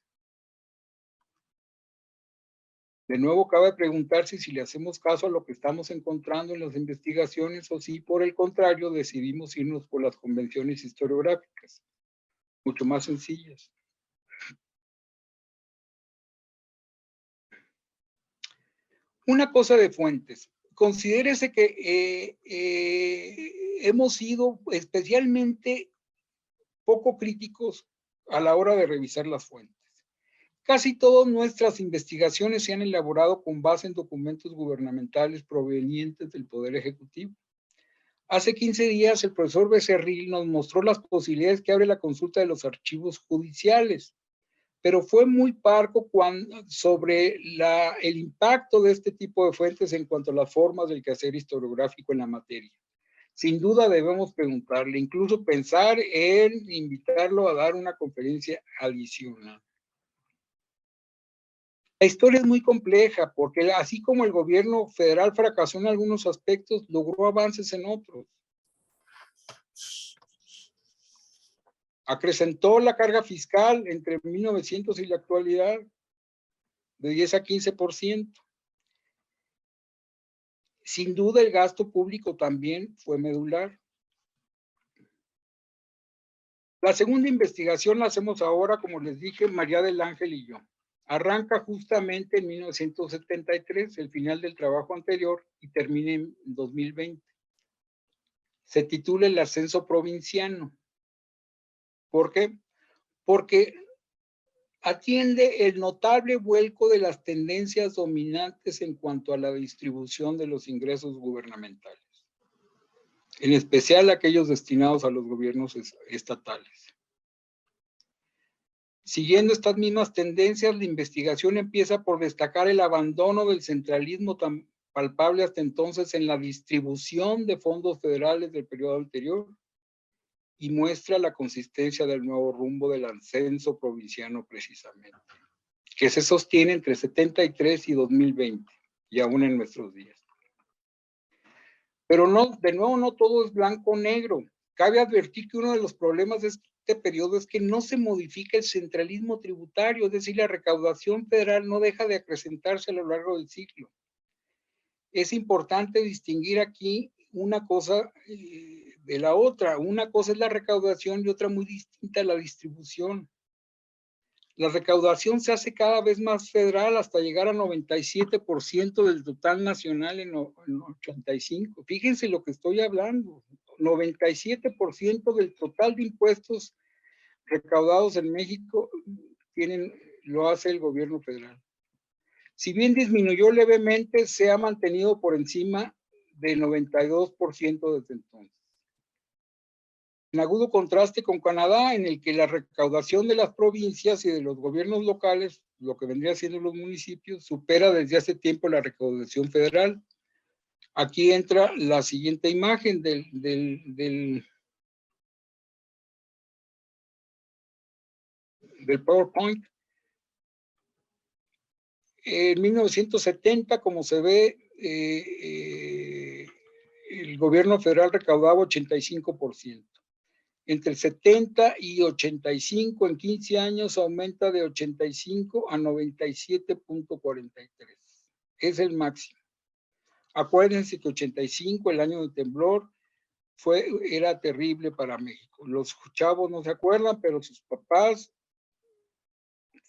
De nuevo, cabe preguntarse si le hacemos caso a lo que estamos encontrando en las investigaciones o si, por el contrario, decidimos irnos por las convenciones historiográficas, mucho más sencillas. Una cosa de fuentes. Considérese que hemos sido especialmente poco críticos a la hora de revisar las fuentes. Casi todas nuestras investigaciones se han elaborado con base en documentos gubernamentales provenientes del Poder Ejecutivo. Hace 15 días el profesor Becerril nos mostró las posibilidades que abre la consulta de los archivos judiciales, pero fue muy parco sobre el impacto de este tipo de fuentes en cuanto a las formas del quehacer historiográfico en la materia. Sin duda debemos preguntarle, incluso pensar en invitarlo a dar una conferencia adicional. La historia es muy compleja porque así como el gobierno federal fracasó en algunos aspectos, logró avances en otros. Acrecentó la carga fiscal entre 1900 y la actualidad de 10 a 15%. Sin duda el gasto público también fue medular. La segunda investigación la hacemos ahora, como les dije, María del Ángel y yo. Arranca justamente en 1973, el final del trabajo anterior, y termina en 2020. Se titula El ascenso provinciano. ¿Por qué? Porque atiende el notable vuelco de las tendencias dominantes en cuanto a la distribución de los ingresos gubernamentales, en especial aquellos destinados a los gobiernos estatales. Siguiendo estas mismas tendencias, la investigación empieza por destacar el abandono del centralismo tan palpable hasta entonces en la distribución de fondos federales del periodo anterior y muestra la consistencia del nuevo rumbo del ascenso provinciano precisamente, que se sostiene entre 73 y 2020 y aún en nuestros días. Pero no, de nuevo, no todo es blanco o negro. Cabe advertir que uno de los problemas de este periodo es que no se modifica el centralismo tributario, es decir, la recaudación federal no deja de acrecentarse a lo largo del ciclo. Es importante distinguir aquí una cosa de la otra. Una cosa es la recaudación y otra muy distinta la distribución. La recaudación se hace cada vez más federal hasta llegar a 97% del total nacional en 85. Fíjense lo que estoy hablando. 97% del total de impuestos recaudados en México lo hace el gobierno federal. Si bien disminuyó levemente, se ha mantenido por encima del 92% desde entonces. En agudo contraste con Canadá, en el que la recaudación de las provincias y de los gobiernos locales, lo que vendría siendo los municipios, supera desde hace tiempo la recaudación federal. Aquí entra la siguiente imagen del PowerPoint. En 1970, como se ve, el gobierno federal recaudaba 85%. Entre 70 y 85 en 15 años aumenta de 85 a 97.43. Es el máximo. Acuérdense que 85, el año del temblor, era terrible para México. Los chavos no se acuerdan, pero sus papás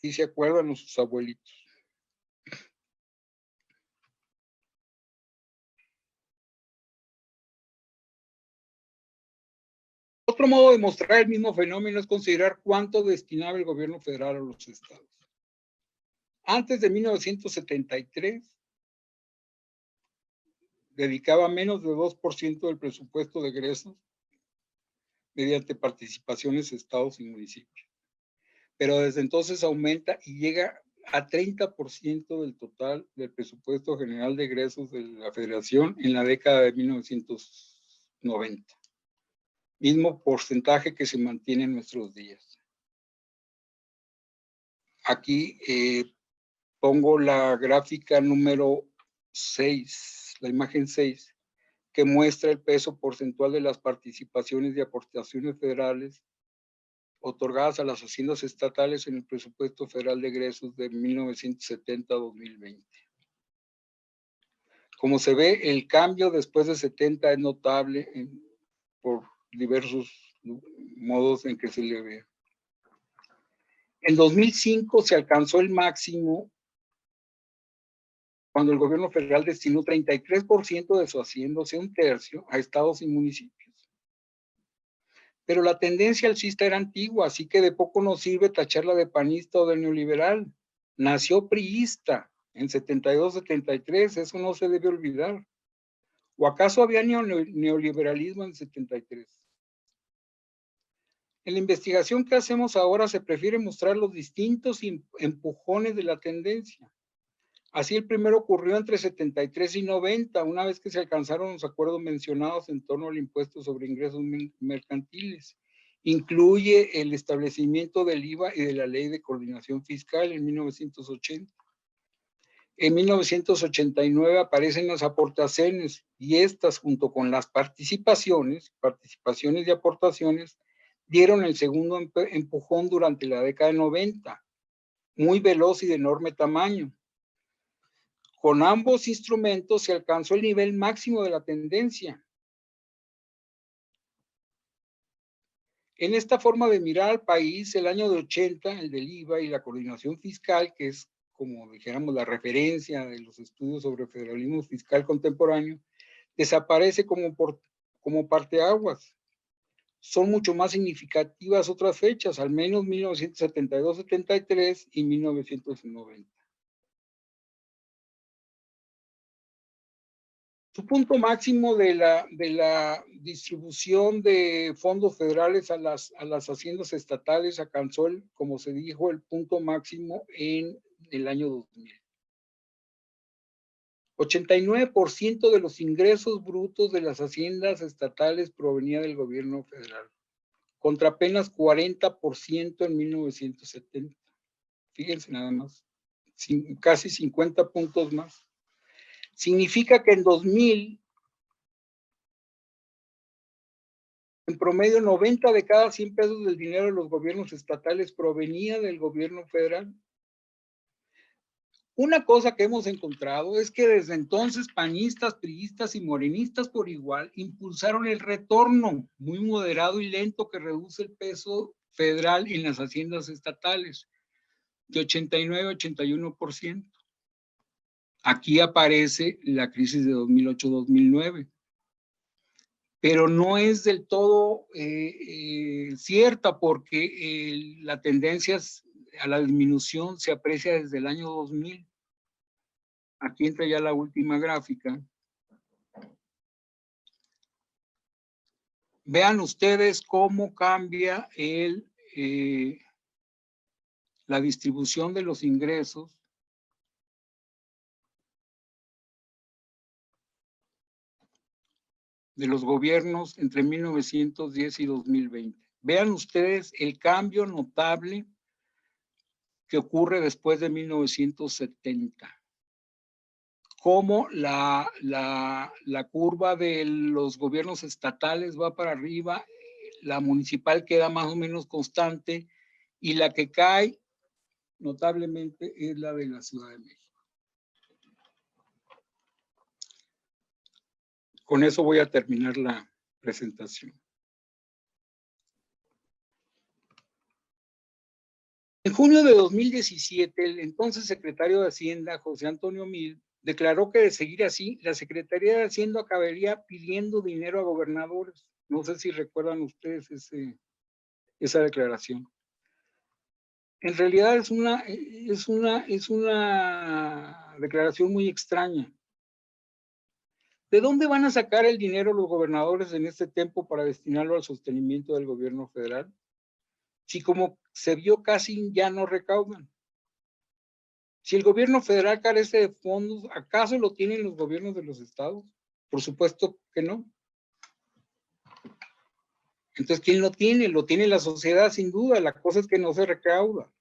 sí se acuerdan, o sus abuelitos. Otro modo de mostrar el mismo fenómeno es considerar cuánto destinaba el gobierno federal a los estados. Antes de 1973, dedicaba menos de 2% del presupuesto de egresos mediante participaciones de estados y municipios. Pero desde entonces aumenta y llega a 30% del total del presupuesto general de egresos de la Federación en la década de 1990. Mismo porcentaje que se mantiene en nuestros días. Aquí pongo la gráfica número 6, la imagen 6, que muestra el peso porcentual de las participaciones y aportaciones federales otorgadas a las haciendas estatales en el presupuesto federal de egresos de 1970 a 2020. Como se ve, el cambio después de 70 es notable por diversos modos en que se le ve. En 2005 se alcanzó el máximo cuando el gobierno federal destinó 33% de su hacienda, o sea, un tercio, a estados y municipios. Pero la tendencia alcista era antigua, así que de poco nos sirve tacharla de panista o de neoliberal. Nació priista en 72-73, eso no se debe olvidar. ¿O acaso había neoliberalismo en 73? En la investigación que hacemos ahora se prefiere mostrar los distintos empujones de la tendencia. Así el primero ocurrió entre 73 y 90, una vez que se alcanzaron los acuerdos mencionados en torno al impuesto sobre ingresos mercantiles. Incluye el establecimiento del IVA y de la Ley de Coordinación Fiscal en 1980. En 1989 aparecen las aportaciones y estas, junto con las participaciones y aportaciones, dieron el segundo empujón durante la década de 90, muy veloz y de enorme tamaño. Con ambos instrumentos se alcanzó el nivel máximo de la tendencia. En esta forma de mirar al país, el año de 80, el del IVA y la coordinación fiscal, que es, como dijéramos, la referencia de los estudios sobre federalismo fiscal contemporáneo, desaparece como parteaguas. Son mucho más significativas otras fechas, al menos 1972-73 y 1990. Su punto máximo de la distribución de fondos federales a las haciendas estatales alcanzó, como se dijo, el punto máximo en el año 2000. 89% de los ingresos brutos de las haciendas estatales provenía del gobierno federal, contra apenas 40% en 1970. Fíjense nada más, casi 50 puntos más. Significa que en 2000, en promedio, 90 de cada 100 pesos del dinero de los gobiernos estatales provenía del gobierno federal. Una cosa que hemos encontrado es que desde entonces panistas, priistas y morenistas por igual impulsaron el retorno muy moderado y lento que reduce el peso federal en las haciendas estatales, de 89 a 81%. Aquí aparece la crisis de 2008-2009. Pero no es del todo cierta, porque la tendencia a la disminución se aprecia desde el año 2000. Aquí entra ya la última gráfica. Vean ustedes cómo cambia la distribución de los ingresos de los gobiernos entre 1910 y 2020. Vean ustedes el cambio notable que ocurre después de 1970. Cómo la curva de los gobiernos estatales va para arriba, la municipal queda más o menos constante y la que cae notablemente es la de la Ciudad de México. Con eso voy a terminar la presentación. En junio de 2017, el entonces secretario de Hacienda, José Antonio Mil, declaró que de seguir así, la Secretaría de Hacienda acabaría pidiendo dinero a gobernadores. No sé si recuerdan ustedes esa declaración. En realidad es una declaración muy extraña. ¿De dónde van a sacar el dinero los gobernadores en este tiempo para destinarlo al sostenimiento del gobierno federal? Si como se vio casi ya no recaudan. Si el gobierno federal carece de fondos, ¿acaso lo tienen los gobiernos de los estados? Por supuesto que no. Entonces, ¿quién lo tiene? Lo tiene la sociedad, sin duda. La cosa es que no se recauda.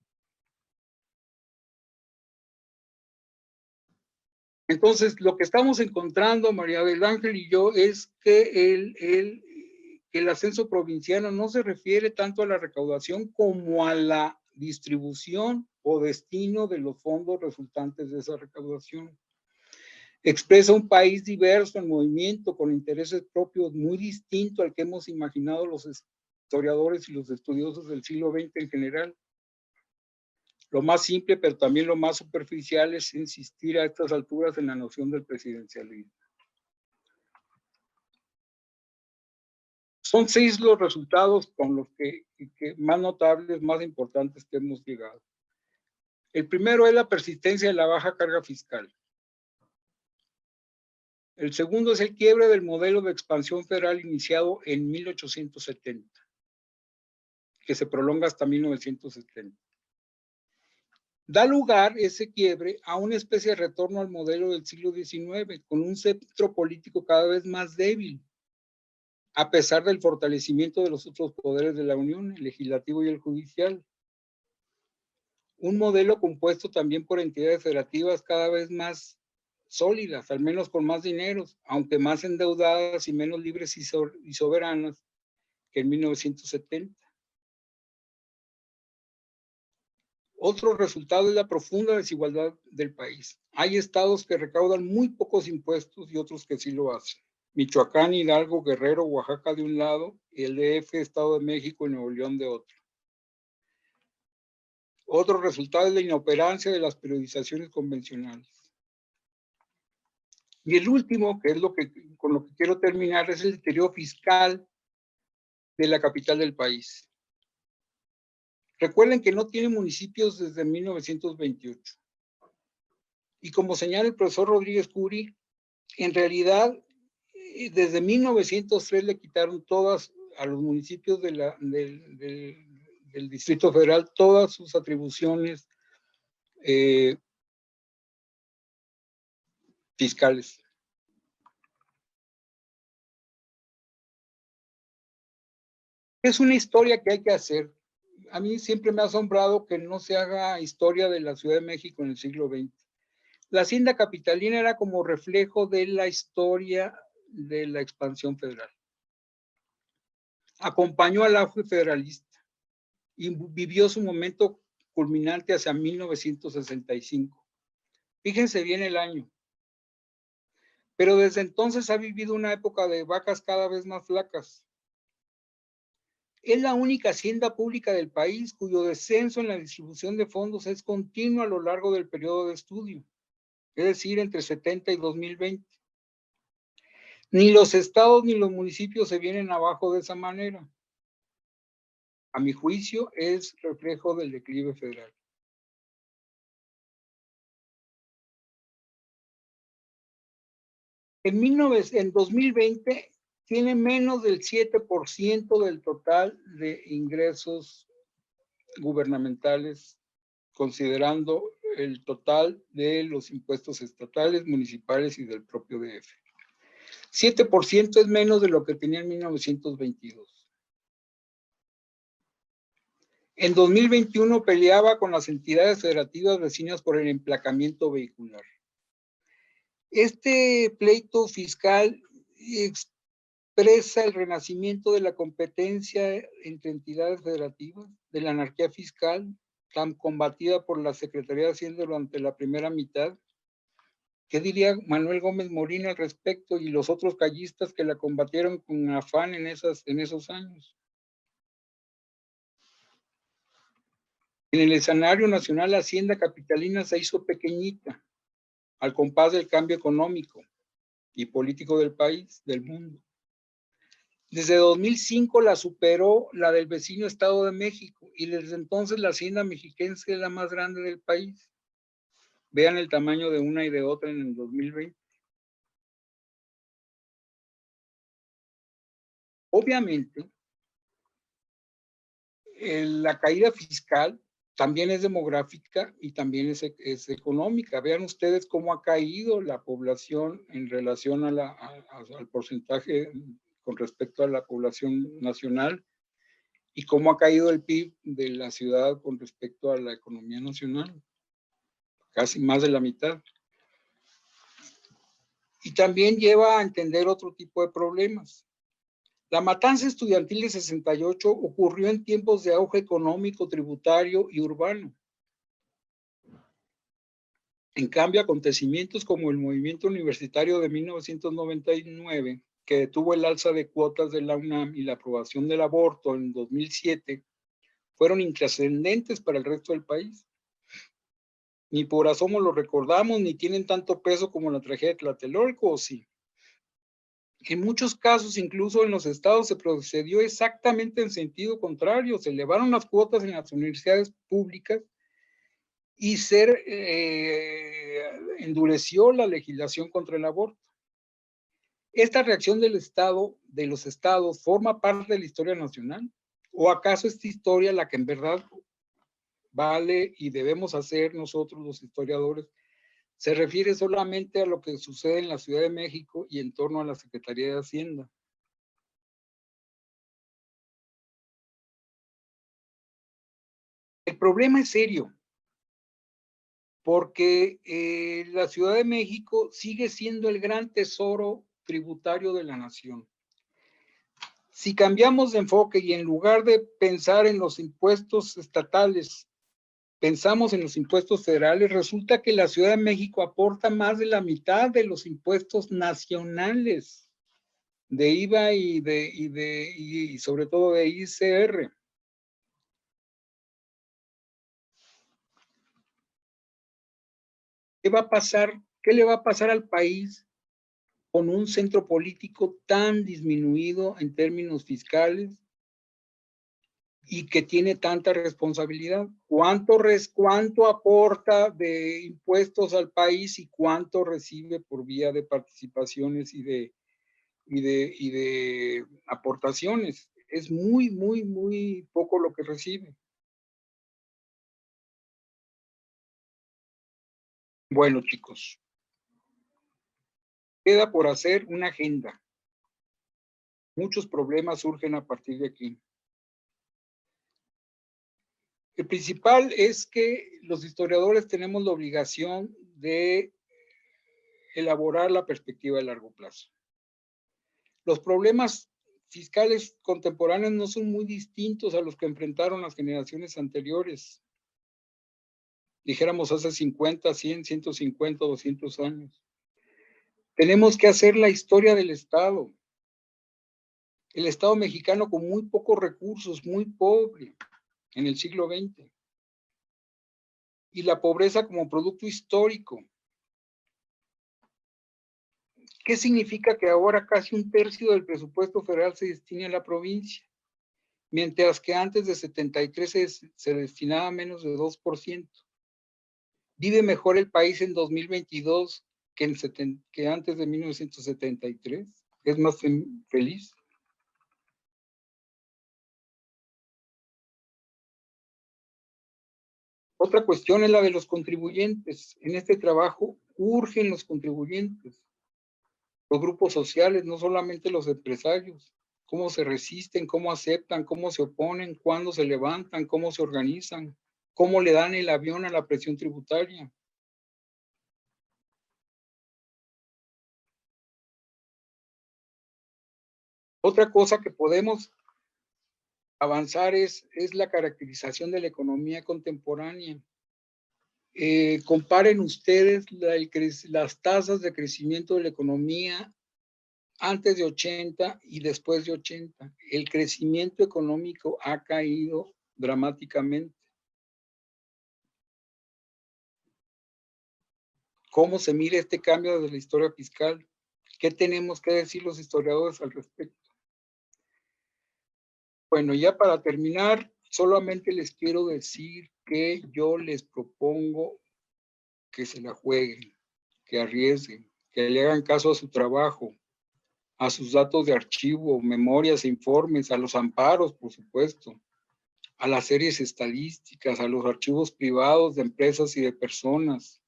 Entonces, lo que estamos encontrando, María del Ángel y yo, es que el ascenso provinciano no se refiere tanto a la recaudación como a la distribución o destino de los fondos resultantes de esa recaudación. Expresa un país diverso en movimiento, con intereses propios muy distinto al que hemos imaginado los historiadores y los estudiosos del siglo XX en general. Lo más simple, pero también lo más superficial, es insistir a estas alturas en la noción del presidencialismo. Son 6 los resultados con los que más notables, más importantes que hemos llegado. El primero es la persistencia de la baja carga fiscal. El segundo es el quiebre del modelo de expansión federal iniciado en 1870, que se prolonga hasta 1970. Da lugar ese quiebre a una especie de retorno al modelo del siglo XIX, con un centro político cada vez más débil, a pesar del fortalecimiento de los otros poderes de la Unión, el legislativo y el judicial. Un modelo compuesto también por entidades federativas cada vez más sólidas, al menos con más dinero, aunque más endeudadas y menos libres y soberanas que en 1970. Otro resultado es la profunda desigualdad del país. Hay estados que recaudan muy pocos impuestos y otros que sí lo hacen. Michoacán, Hidalgo, Guerrero, Oaxaca de un lado, y el DF, Estado de México y Nuevo León de otro. Otro resultado es la inoperancia de las periodizaciones convencionales. Y el último, que es con lo que quiero terminar, es el deterioro fiscal de la capital del país. Recuerden que no tiene municipios desde 1928. Y como señala el profesor Rodríguez Curi, en realidad, desde 1903 le quitaron todas a los municipios del Distrito Federal todas sus atribuciones fiscales. Es una historia que hay que hacer. A mí siempre me ha asombrado que no se haga historia de la Ciudad de México en el siglo XX. La hacienda capitalina era como reflejo de la historia de la expansión federal. Acompañó al auge federalista y vivió su momento culminante hacia 1965. Fíjense bien el año. Pero desde entonces ha vivido una época de vacas cada vez más flacas. Es la única hacienda pública del país cuyo descenso en la distribución de fondos es continuo a lo largo del periodo de estudio, es decir, entre 70 y 2020. Ni los estados ni los municipios se vienen abajo de esa manera. A mi juicio, es reflejo del declive federal. En 2020 tiene menos del 7% del total de ingresos gubernamentales, considerando el total de los impuestos estatales, municipales y del propio DF. 7% es menos de lo que tenía en 1922. En 2021 peleaba con las entidades federativas vecinas por el emplacamiento vehicular. Este pleito fiscal expresa el renacimiento de la competencia entre entidades federativas, de la anarquía fiscal, tan combatida por la Secretaría de Hacienda durante la primera mitad. ¿Qué diría Manuel Gómez Morín al respecto y los otros callistas que la combatieron con afán en esos años? En el escenario nacional, la hacienda capitalina se hizo pequeñita, al compás del cambio económico y político del país, del mundo. Desde 2005 la superó la del vecino Estado de México y desde entonces la hacienda mexiquense es la más grande del país. Vean el tamaño de una y de otra en el 2020. Obviamente, la caída fiscal también es demográfica y también es económica. Vean ustedes cómo ha caído la población en relación al porcentaje con respecto a la población nacional y cómo ha caído el PIB de la ciudad con respecto a la economía nacional. Casi más de la mitad. Y también lleva a entender otro tipo de problemas. La matanza estudiantil de 68 ocurrió en tiempos de auge económico, tributario y urbano. En cambio, acontecimientos como el movimiento universitario de 1999, que detuvo el alza de cuotas de la UNAM y la aprobación del aborto en 2007, fueron intrascendentes para el resto del país. Ni por asomo lo recordamos, ni tienen tanto peso como la tragedia de Tlatelolco, ¿o sí? En muchos casos, incluso en los estados, se procedió exactamente en sentido contrario. Se elevaron las cuotas en las universidades públicas y se endureció la legislación contra el aborto. ¿Esta reacción del Estado, de los estados, forma parte de la historia nacional? ¿O acaso esta historia, la que en verdad vale y debemos hacer nosotros los historiadores, se refiere solamente a lo que sucede en la Ciudad de México y en torno a la Secretaría de Hacienda? El problema es serio, porque la Ciudad de México sigue siendo el gran tesoro tributario de la nación. Si cambiamos de enfoque y en lugar de pensar en los impuestos estatales, pensamos en los impuestos federales, resulta que la Ciudad de México aporta más de la mitad de los impuestos nacionales de IVA y sobre todo de ICR. ¿Qué va a pasar? ¿Qué le va a pasar al país con un centro político tan disminuido en términos fiscales y que tiene tanta responsabilidad? ¿Cuánto aporta de impuestos al país y cuánto recibe por vía de participaciones y de aportaciones? Es muy poco lo que recibe. Bueno, chicos, queda por hacer una agenda. Muchos problemas surgen a partir de aquí. El principal es que los historiadores tenemos la obligación de elaborar la perspectiva de largo plazo. Los problemas fiscales contemporáneos no son muy distintos a los que enfrentaron las generaciones anteriores. Dijéramos hace 50, 100, 150, 200 años. Tenemos que hacer la historia del Estado. El Estado mexicano con muy pocos recursos, muy pobre en el siglo XX. Y la pobreza como producto histórico. ¿Qué significa que ahora casi un tercio del presupuesto federal se destine a la provincia? Mientras que antes de 73 se destinaba menos de 2%. ¿Vive mejor el país en 2022 que antes de 1973? ¿Es más feliz? Otra cuestión es la de los contribuyentes. En este trabajo urgen los contribuyentes, los grupos sociales, no solamente los empresarios. Cómo se resisten, cómo aceptan, cómo se oponen, cuándo se levantan, cómo se organizan, cómo le dan el avión a la presión tributaria. Otra cosa que podemos avanzar es la caracterización de la economía contemporánea. Comparen ustedes las tasas de crecimiento de la economía antes de 80 y después de 80. El crecimiento económico ha caído dramáticamente. ¿Cómo se mira este cambio de la historia fiscal? ¿Qué tenemos que decir los historiadores al respecto? Bueno, ya para terminar, solamente les quiero decir que yo les propongo que se la jueguen, que arriesguen, que le hagan caso a su trabajo, a sus datos de archivo, memorias, informes, a los amparos, por supuesto, a las series estadísticas, a los archivos privados de empresas y de personas.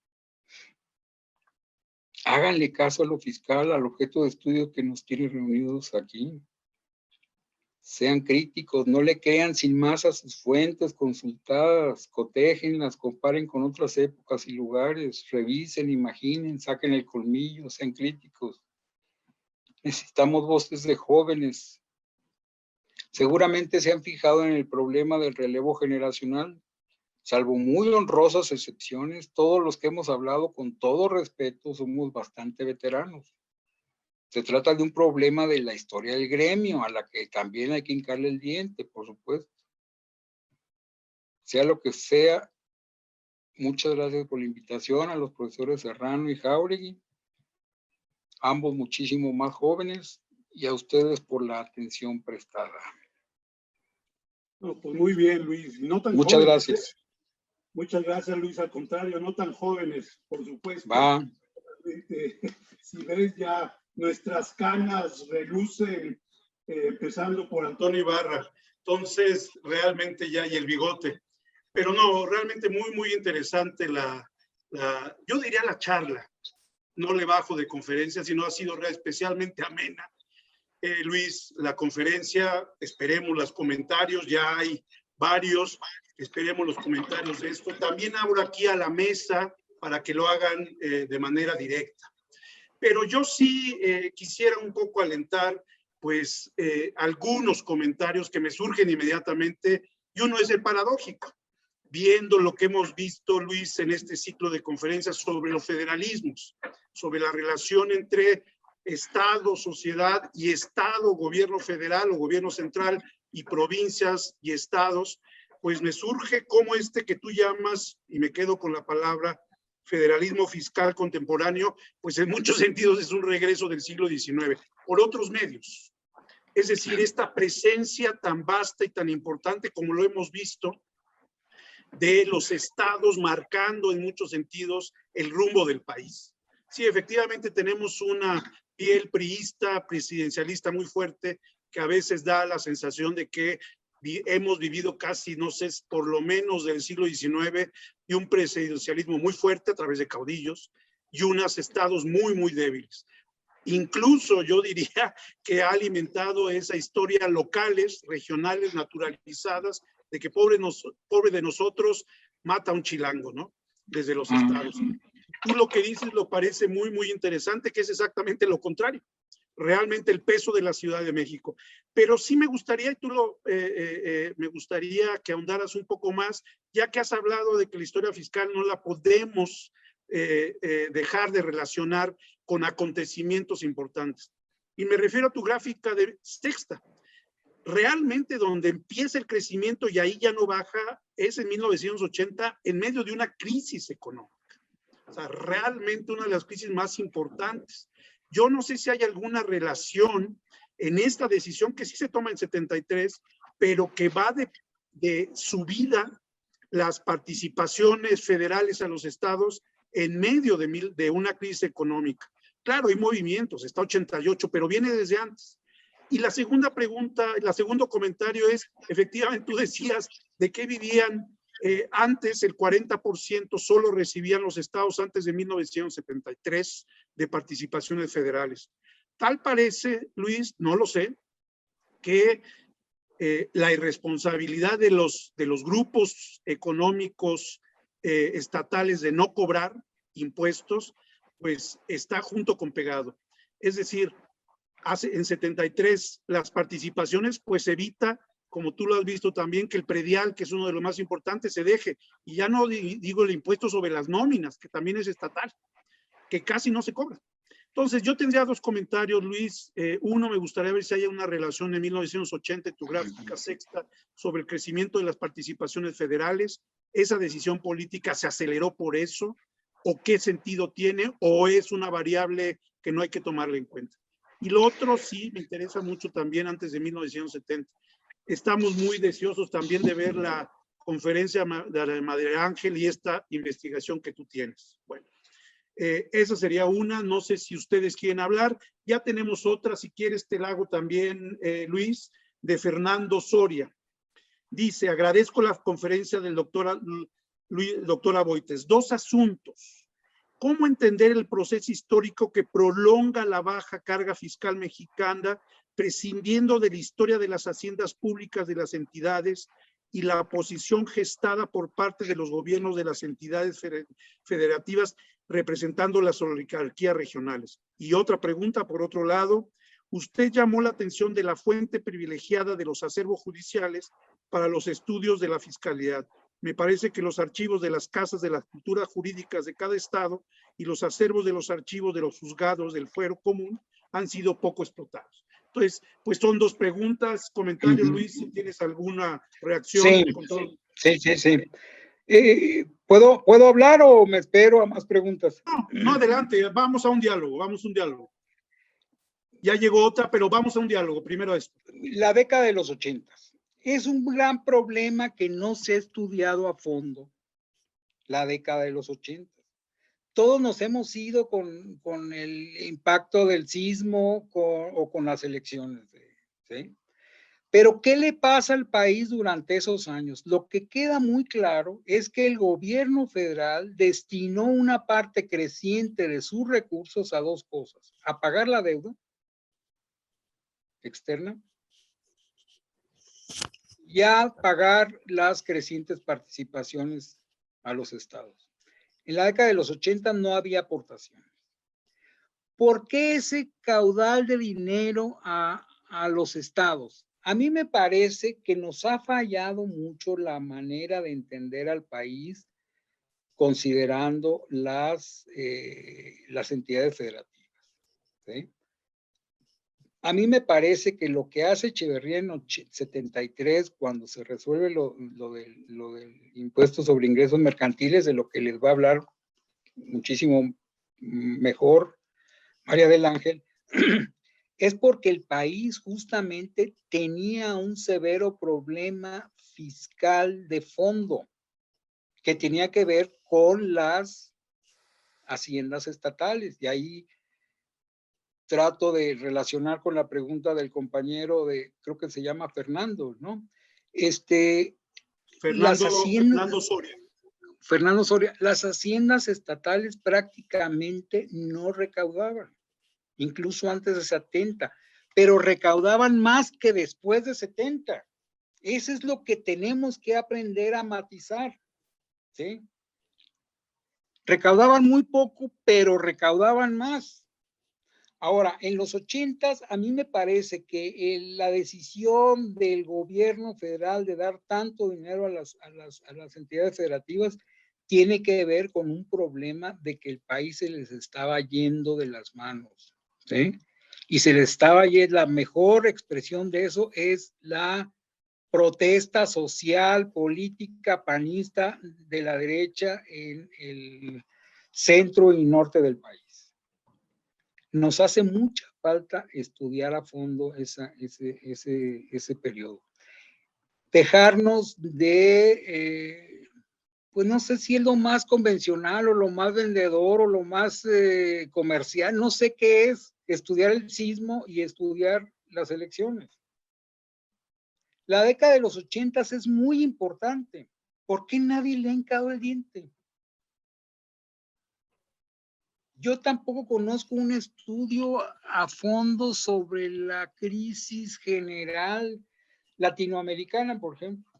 Háganle caso a lo fiscal, al objeto de estudio que nos tiene reunidos aquí. Sean críticos, no le crean sin más a sus fuentes consultadas, cotéjenlas, comparen con otras épocas y lugares, revisen, imaginen, saquen el colmillo, sean críticos. Necesitamos voces de jóvenes. Seguramente se han fijado en el problema del relevo generacional. Salvo muy honrosas excepciones, todos los que hemos hablado con todo respeto somos bastante veteranos. Se trata de un problema de la historia del gremio, a la que también hay que hincarle el diente, por supuesto. Sea lo que sea, muchas gracias por la invitación a los profesores Serrano y Jáuregui, ambos muchísimo más jóvenes, y a ustedes por la atención prestada. No, pues muy bien, Luis. No tan muchas jóvenes, gracias. Muchas gracias, Luis. Al contrario, no tan jóvenes, por supuesto. Va. Si ves, ya nuestras canas relucen, empezando por Antonio Ibarra. Entonces, realmente ya, y el bigote. Pero no, realmente muy interesante yo diría la charla. No le bajo de conferencia, sino ha sido especialmente amena. Luis, la conferencia, esperemos los comentarios, ya hay varios, esperemos los comentarios de esto. También abro aquí a la mesa para que lo hagan de manera directa. Pero yo sí quisiera un poco alentar, pues, algunos comentarios que me surgen inmediatamente, y uno es el paradójico, viendo lo que hemos visto, Luis, en este ciclo de conferencias sobre los federalismos, sobre la relación entre Estado, sociedad y Estado, gobierno federal o gobierno central y provincias y estados, pues me surge como que tú llamas, y me quedo con la palabra, federalismo fiscal contemporáneo, pues en muchos sentidos es un regreso del siglo XIX, por otros medios. Es decir, esta presencia tan vasta y tan importante como lo hemos visto, de los estados marcando en muchos sentidos el rumbo del país. Sí, efectivamente tenemos una piel priista, presidencialista muy fuerte, que a veces da la sensación de que hemos vivido casi, no sé, por lo menos del siglo XIX, y un presidencialismo muy fuerte a través de caudillos y unos estados muy débiles. Incluso yo diría que ha alimentado esa historia locales, regionales, naturalizadas, de que pobre de nosotros mata un chilango, ¿no? Desde los estados. Tú lo que dices lo parece muy interesante, que es exactamente lo contrario. Realmente el peso de la Ciudad de México. Pero sí me gustaría, me gustaría que ahondaras un poco más, ya que has hablado de que la historia fiscal no la podemos dejar de relacionar con acontecimientos importantes. Y me refiero a tu gráfica de sexta. Realmente donde empieza el crecimiento y ahí ya no baja es en 1980, en medio de una crisis económica. O sea, realmente una de las crisis más importantes. Yo no sé si hay alguna relación en esta decisión que sí se toma en 73, pero que va de subida las participaciones federales a los estados en medio de una crisis económica. Claro, hay movimientos, está 88, pero viene desde antes. Y la segunda pregunta, el segundo comentario es, efectivamente, tú decías de qué vivían antes, el 40% solo recibían los estados antes de 1973 de participaciones federales. Tal parece, Luis, no lo sé, que la irresponsabilidad de los grupos económicos estatales de no cobrar impuestos, pues está junto con pegado. Es decir, en 73 las participaciones, pues evita, como tú lo has visto también, que el predial, que es uno de los más importantes, se deje. Y ya no digo el impuesto sobre las nóminas, que también es estatal, que casi no se cobra. Entonces, yo tendría dos comentarios, Luis. Uno, me gustaría ver si hay una relación en 1980, en tu gráfica sexta, sobre el crecimiento de las participaciones federales. ¿Esa decisión política se aceleró por eso? ¿O qué sentido tiene? ¿O es una variable que no hay que tomarla en cuenta? Y lo otro sí me interesa mucho también antes de 1970. estamos muy deseosos también de ver la conferencia de María Ángel y esta investigación que tú tienes. Bueno, esa sería una. No sé si ustedes quieren hablar. Ya tenemos otra, si quieres te la hago también, Luis, de Soria. Dice, agradezco la conferencia del doctora Boites. Dos asuntos. ¿Cómo entender el proceso histórico que prolonga la baja carga fiscal mexicana, prescindiendo de la historia de las haciendas públicas de las entidades y la posición gestada por parte de los gobiernos de las entidades federativas representando las oligarquías regionales? Y otra pregunta, por otro lado, usted llamó la atención de la fuente privilegiada de los acervos judiciales para los estudios de la fiscalidad. Me parece que los archivos de las casas de las culturas jurídicas de cada estado y los acervos de los archivos de los juzgados del fuero común han sido poco explotados. Entonces, pues son dos preguntas, comentarios, Luis, si tienes alguna reacción. Sí. ¿Puedo hablar o me espero a más preguntas? No, adelante, vamos a un diálogo. Ya llegó otra, pero vamos a un diálogo, primero esto. La década de los 80 es un gran problema que no se ha estudiado a fondo, la década de los 80. Todos nos hemos ido con el impacto del sismo o con las elecciones, ¿sí? Pero ¿qué le pasa al país durante esos años? Lo que queda muy claro es que el gobierno federal destinó una parte creciente de sus recursos a dos cosas: a pagar la deuda externa y a pagar las crecientes participaciones a los estados. En la década de los 80 no había aportaciones. ¿Por qué ese caudal de dinero a los estados? A mí me parece que nos ha fallado mucho la manera de entender al país considerando las entidades federativas, ¿sí? A mí me parece que lo que hace Echeverría en 73, cuando se resuelve lo del impuesto sobre ingresos mercantiles, de lo que les va a hablar muchísimo mejor María del Ángel, es porque el país justamente tenía un severo problema fiscal de fondo que tenía que ver con las haciendas estatales. Y ahí trato de relacionar con la pregunta del compañero creo que se llama Fernando, ¿no? Fernando Soria. Las haciendas estatales prácticamente no recaudaban, incluso antes de 70, pero recaudaban más que después de 70. Eso es lo que tenemos que aprender a matizar, ¿sí? Recaudaban muy poco, pero recaudaban más. Ahora, en los 80s, a mí me parece que la decisión del gobierno federal de dar tanto dinero a las entidades federativas tiene que ver con un problema de que el país se les estaba yendo de las manos, ¿sí? Y se les estaba yendo, la mejor expresión de eso es la protesta social, política, panista de la derecha en el centro y norte del país. Nos hace mucha falta estudiar a fondo ese periodo. Dejarnos de, pues no sé si es lo más convencional o lo más vendedor o lo más comercial, no sé qué es, estudiar el sismo y estudiar las elecciones. La década de los 80s es muy importante. ¿Por qué nadie le ha hincado el diente? Yo tampoco conozco un estudio a fondo sobre la crisis general latinoamericana, por ejemplo.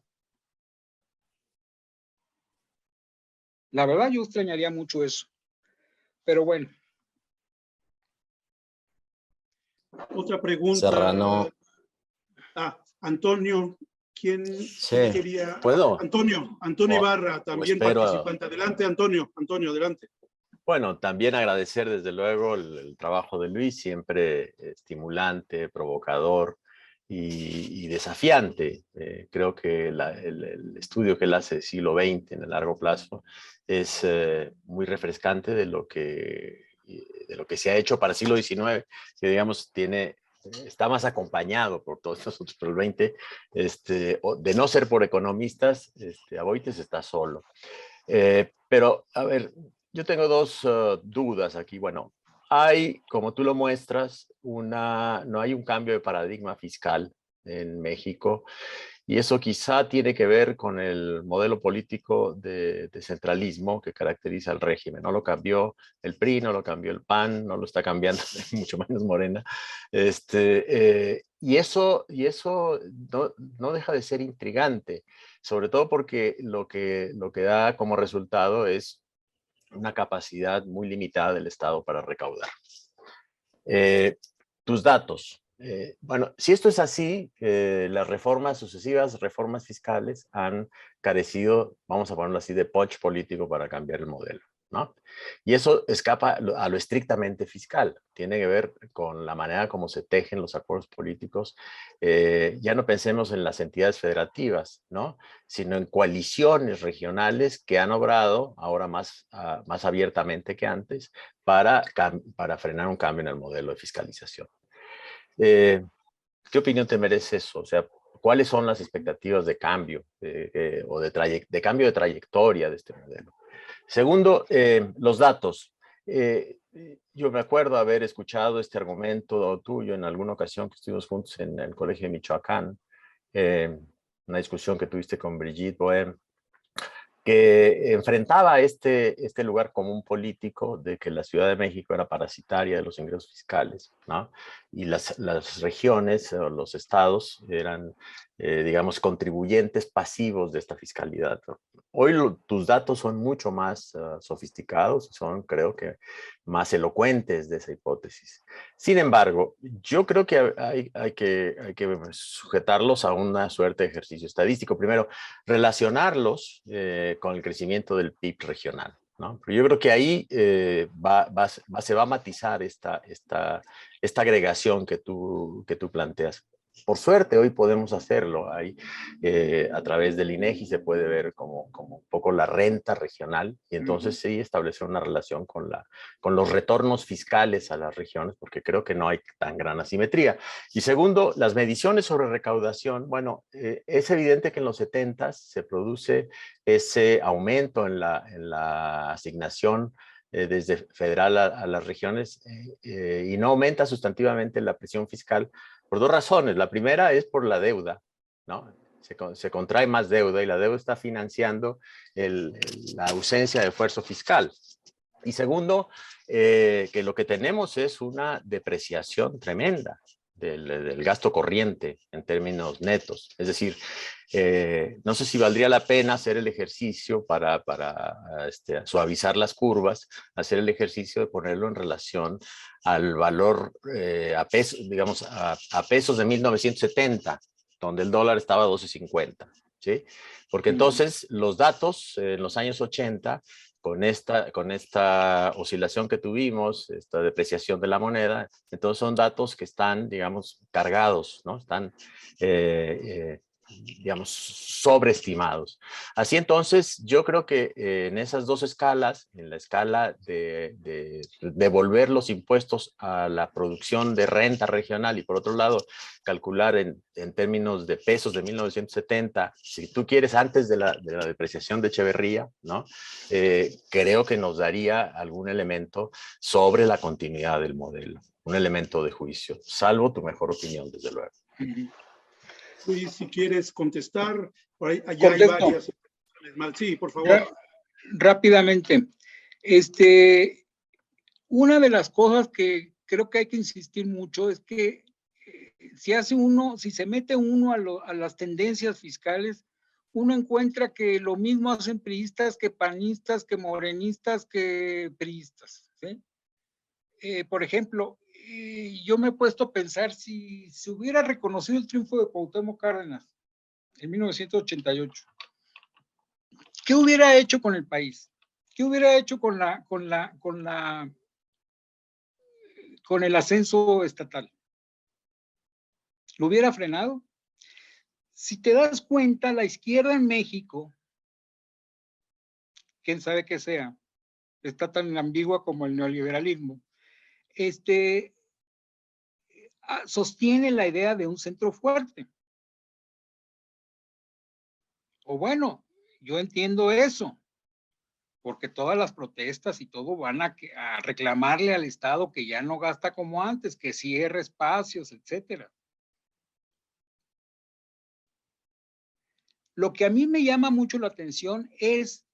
La verdad, yo extrañaría mucho eso. Pero bueno. Otra pregunta. Serrano. Antonio, ¿quién quería? ¿Puedo? Antonio Ibarra, también participante. Adelante, Antonio, adelante. Bueno, también agradecer desde luego el trabajo de Luis, siempre estimulante, provocador y desafiante. Creo que el estudio que él hace del siglo XX en el largo plazo es muy refrescante de lo que se ha hecho para el siglo XIX, que digamos tiene está más acompañado por todos nosotros, pero el 20, de no ser por economistas, Aboitiz está solo. Pero, a ver, yo tengo dos dudas aquí. Bueno, hay, como tú lo muestras, no hay un cambio de paradigma fiscal en México, y eso quizá tiene que ver con el modelo político de centralismo que caracteriza al régimen. No lo cambió el PRI, no lo cambió el PAN, no lo está cambiando mucho menos Morena. Y eso no deja de ser intrigante, sobre todo porque lo que da como resultado es una capacidad muy limitada del Estado para recaudar. Tus datos. Bueno, si esto es así, las reformas sucesivas, reformas fiscales, han carecido, vamos a ponerlo así, de punch político para cambiar el modelo, ¿no? Y eso escapa a lo estrictamente fiscal. Tiene que ver con la manera como se tejen los acuerdos políticos. Ya no pensemos en las entidades federativas, ¿no? Sino en coaliciones regionales que han obrado ahora más abiertamente que antes para frenar un cambio en el modelo de fiscalización. ¿Qué opinión te merece eso? O sea, ¿cuáles son las expectativas de cambio o de cambio de trayectoria de este modelo? Segundo, los datos. Yo me acuerdo haber escuchado este argumento tuyo en alguna ocasión que estuvimos juntos en el Colegio de Michoacán, una discusión que tuviste con Brigitte Bohem, que enfrentaba este lugar común político de que la Ciudad de México era parasitaria de los ingresos fiscales, ¿no? Y las regiones o los estados eran, digamos, contribuyentes pasivos de esta fiscalidad, ¿no? Hoy tus datos son mucho más sofisticados, son, creo que, más elocuentes de esa hipótesis. Sin embargo, yo creo que hay que sujetarlos a una suerte de ejercicio estadístico. Primero, relacionarlos con el crecimiento del PIB regional, ¿no? Pero yo creo que ahí se va a matizar esta agregación que tú planteas. Por suerte, hoy podemos hacerlo. Ahí, a través del INEGI se puede ver como un poco la renta regional, y entonces sí establecer una relación con los retornos fiscales a las regiones, porque creo que no hay tan gran asimetría. Y segundo, las mediciones sobre recaudación. Bueno, es evidente que en los 70s se produce ese aumento en la asignación desde federal a las regiones, y no aumenta sustantivamente la presión fiscal por dos razones. La primera es por la deuda, ¿no? Se contrae más deuda, y la deuda está financiando la ausencia de esfuerzo fiscal. Y segundo, que lo que tenemos es una depreciación tremenda del gasto corriente en términos netos. Es decir, no sé si valdría la pena hacer el ejercicio para suavizar las curvas, hacer el ejercicio de ponerlo en relación al valor a pesos de 1970, donde el dólar estaba a 12.50, ¿sí? Porque entonces los datos en los años 80, con esta oscilación que tuvimos, esta depreciación de la moneda, entonces son datos que están, digamos, cargados, ¿no? Están, digamos, sobreestimados. Así entonces, yo creo que en esas dos escalas, en la escala de devolver los impuestos a la producción de renta regional, y por otro lado, calcular en términos de pesos de 1970, si tú quieres, antes de la depreciación de Echeverría, ¿no? Creo que nos daría algún elemento sobre la continuidad del modelo, un elemento de juicio, salvo tu mejor opinión, desde luego. Luis, si quieres contestar, por ahí, allá hay varias. Sí, por favor. Rápidamente. Una de las cosas que creo que hay que insistir mucho es que si se mete uno a las tendencias fiscales, uno encuentra que lo mismo hacen priistas que panistas, que morenistas, que priistas, ¿sí? Por ejemplo, yo me he puesto a pensar si se hubiera reconocido el triunfo de Cuauhtémoc Cárdenas en 1988, ¿qué hubiera hecho con el país? ¿Qué hubiera hecho con el ascenso estatal? ¿Lo hubiera frenado? Si te das cuenta, la izquierda en México, quién sabe qué sea, está tan ambigua como el neoliberalismo, sostiene la idea de un centro fuerte. O bueno, yo entiendo eso, porque todas las protestas y todo van a reclamarle al Estado que ya no gasta como antes, que cierre espacios, etcétera. Lo que a mí me llama mucho la atención es,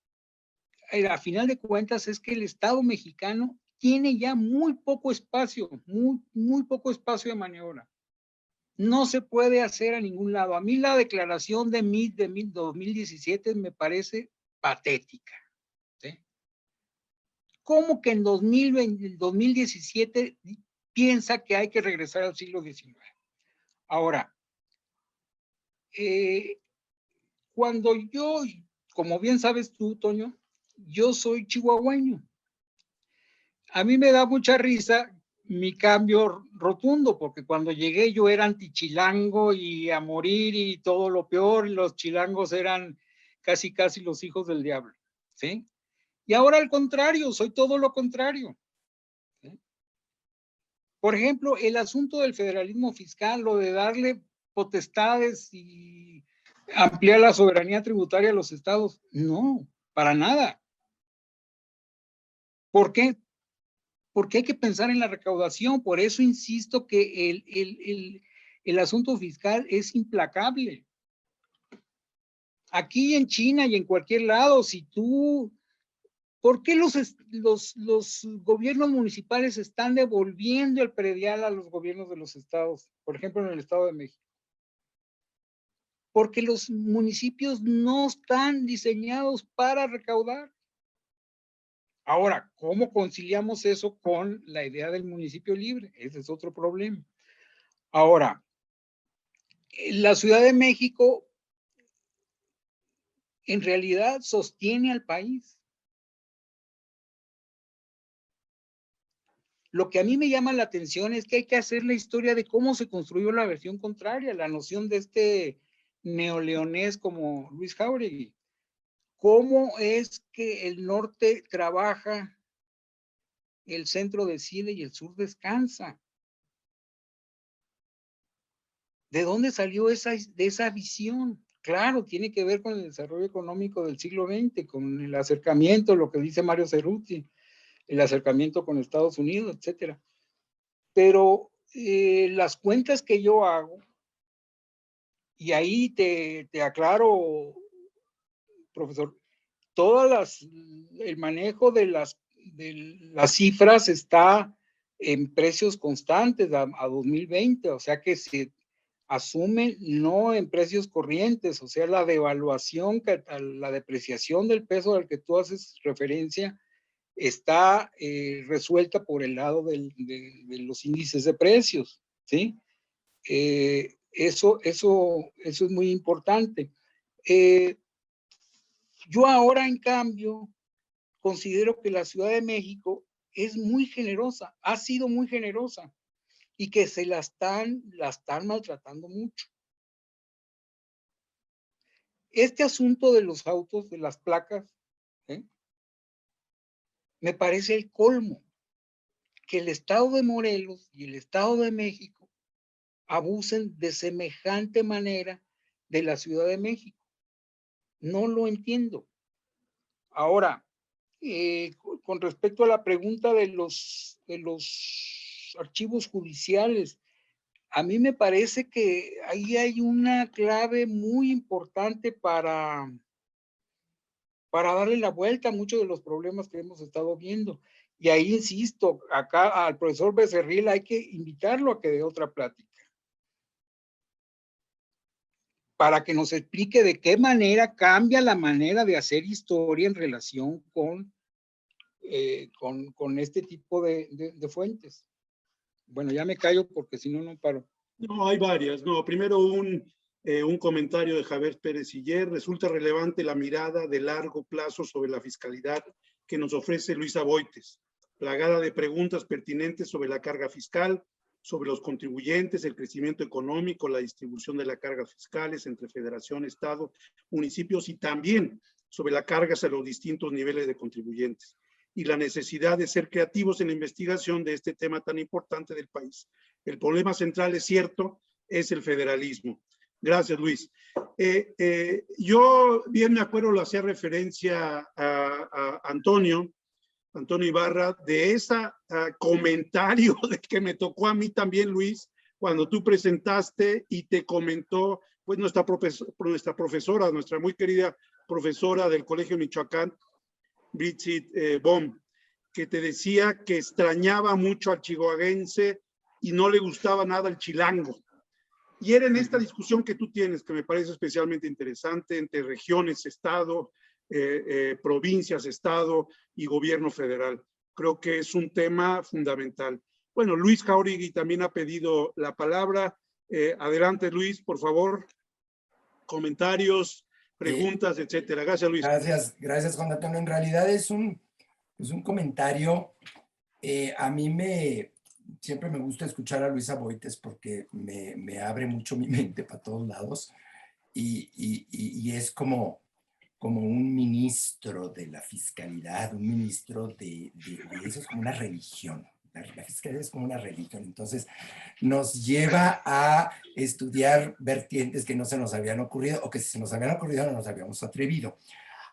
a final de cuentas, es que el Estado mexicano tiene ya muy poco espacio, muy poco espacio de maniobra. No se puede hacer a ningún lado. A mí la declaración de 2017 me parece patética. ¿Sí? ¿Cómo que en 2017 piensa que hay que regresar al siglo XIX? Ahora, cuando yo, como bien sabes tú, Toño, yo soy chihuahueño. A mí me da mucha risa mi cambio rotundo, porque cuando llegué yo era antichilango y a morir y todo lo peor, y los chilangos eran casi los hijos del diablo, ¿sí? Y ahora al contrario, soy todo lo contrario. ¿Sí? Por ejemplo, el asunto del federalismo fiscal, lo de darle potestades y ampliar la soberanía tributaria a los estados, no, para nada. ¿Por qué? Porque hay que pensar en la recaudación. Por eso insisto que el asunto fiscal es implacable. Aquí en China y en cualquier lado, si tú... ¿Por qué los gobiernos municipales están devolviendo el predial a los gobiernos de los estados? Por ejemplo, en el Estado de México. Porque los municipios no están diseñados para recaudar. Ahora, ¿cómo conciliamos eso con la idea del municipio libre? Ese es otro problema. Ahora, la Ciudad de México en realidad sostiene al país. Lo que a mí me llama la atención es que hay que hacer la historia de cómo se construyó la versión contraria, la noción de este neoleonés como Luis Jáuregui. ¿Cómo es que el norte trabaja, el centro decide y el sur descansa? ¿De dónde salió de esa visión? Claro, tiene que ver con el desarrollo económico del siglo XX, con el acercamiento, lo que dice Mario Cerruti, el acercamiento con Estados Unidos, etcétera. Pero las cuentas que yo hago, y ahí te aclaro, profesor, el manejo de las cifras está en precios constantes a 2020, o sea que se asumen no en precios corrientes, o sea, la devaluación, la depreciación del peso al que tú haces referencia está resuelta por el lado de los índices de precios, ¿sí? Eso es muy importante. Yo ahora, en cambio, considero que la Ciudad de México es muy generosa, ha sido muy generosa, y que se la están maltratando mucho. Este asunto de los autos, de las placas, me parece el colmo, que el Estado de Morelos y el Estado de México abusen de semejante manera de la Ciudad de México. No lo entiendo. Ahora, con respecto a la pregunta de los archivos judiciales, a mí me parece que ahí hay una clave muy importante para darle la vuelta a muchos de los problemas que hemos estado viendo. Y ahí insisto, acá al profesor Becerril hay que invitarlo a que dé otra plática, para que nos explique de qué manera cambia la manera de hacer historia en relación con este tipo de fuentes. Bueno, ya me callo porque si no, no paro. No, hay varias. No, primero un comentario de Javier Pérez Siller. Resulta relevante la mirada de largo plazo sobre la fiscalidad que nos ofrece Luisa Boites, plagada de preguntas pertinentes sobre la carga fiscal, sobre los contribuyentes, el crecimiento económico, la distribución de las cargas fiscales entre federación, estado, municipios y también sobre las cargas a los distintos niveles de contribuyentes. y la necesidad de ser creativos en la investigación de este tema tan importante del país. El problema central, es cierto, es el federalismo. Gracias, Luis. Yo bien me acuerdo, lo hacía referencia a Antonio Ibarra, de ese comentario de que me tocó a mí también, Luis, cuando tú presentaste y te comentó pues nuestra profesora, nuestra muy querida profesora del Colegio Michoacán, Bridget Baum, que te decía que extrañaba mucho al chihuahuense y no le gustaba nada el chilango. Y era en esta discusión que tú tienes, que me parece especialmente interesante, entre regiones, estado, provincias, estado y gobierno federal. Creo que es un tema fundamental. Bueno, Luis Jáuregui también ha pedido la palabra. Adelante, Luis, por favor. Comentarios, preguntas, etcétera. Gracias, Luis. Gracias, Juan Antonio. En realidad es un comentario. A mí siempre me gusta escuchar a Luisa Boites porque me abre mucho mi mente para todos lados y es como un ministro de la fiscalidad, un ministro de eso, es como una religión. La fiscalidad es como una religión, entonces nos lleva a estudiar vertientes que no se nos habían ocurrido o que si se nos habían ocurrido no nos habíamos atrevido.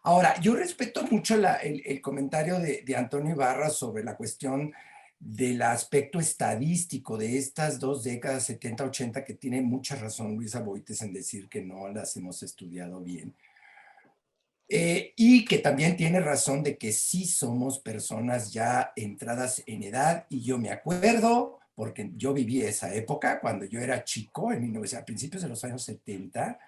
Ahora, yo respeto mucho el comentario de Antonio Ibarra sobre la cuestión del aspecto estadístico de estas 2 décadas, 70-80, que tiene mucha razón Luisa Boites en decir que no las hemos estudiado bien. Y que también tiene razón de que sí somos personas ya entradas en edad, y yo me acuerdo, porque yo viví esa época, cuando yo era chico, a principios de los años 70,